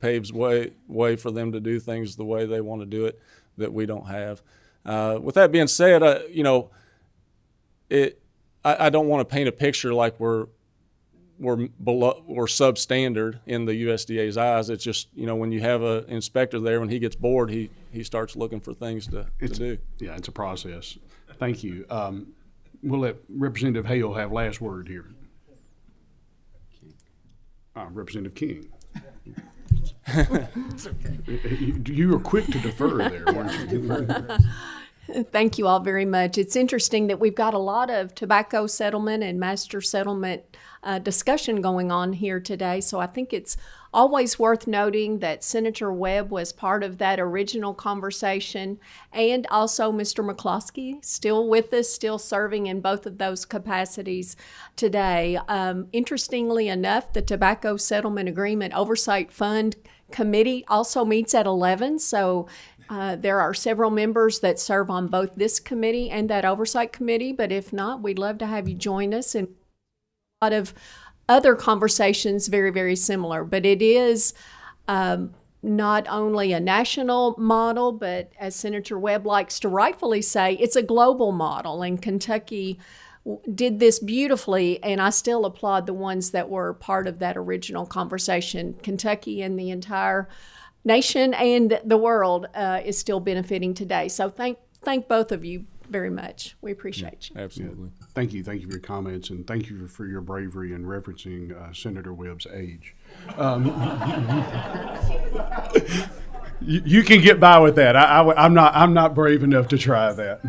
paves way for them to do things the way they want to do it that we don't have. With that being said, I don't want to paint a picture like we're substandard in the USDA's eyes. It's just, when you have an inspector there, when he gets bored, he starts looking for things to do.
Yeah, it's a process. Thank you. We'll let Representative Hale have last word here. Representative King. You were quick to defer there, weren't you?
Thank you all very much. It's interesting that we've got a lot of tobacco settlement and master settlement discussion going on here today. So I think it's always worth noting that Senator Webb was part of that original conversation, and also Mr. McCloskey, still with us, still serving in both of those capacities today. Interestingly enough, the Tobacco Settlement Agreement Oversight Fund Committee also meets at 11, so there are several members that serve on both this committee and that oversight committee, but if not, we'd love to have you join us in a lot of other conversations very, very similar. But it is not only a national model, but as Senator Webb likes to rightfully say, it's a global model, and Kentucky did this beautifully, and I still applaud the ones that were part of that original conversation. Kentucky and the entire nation and the world is still benefiting today. So thank both of you very much. We appreciate you.
Absolutely.
Thank you for your comments, and thank you for your bravery in referencing Senator Webb's age. You can get by with that. I'm not brave enough to try that.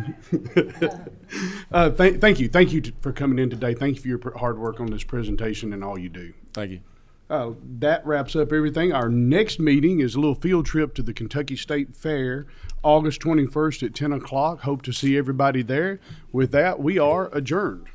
Thank you for coming in today. Thank you for your hard work on this presentation and all you do.
Thank you.
That wraps up everything. Our next meeting is a little field trip to the Kentucky State Fair, August 21st at 10 o'clock. Hope to see everybody there. With that, we are adjourned.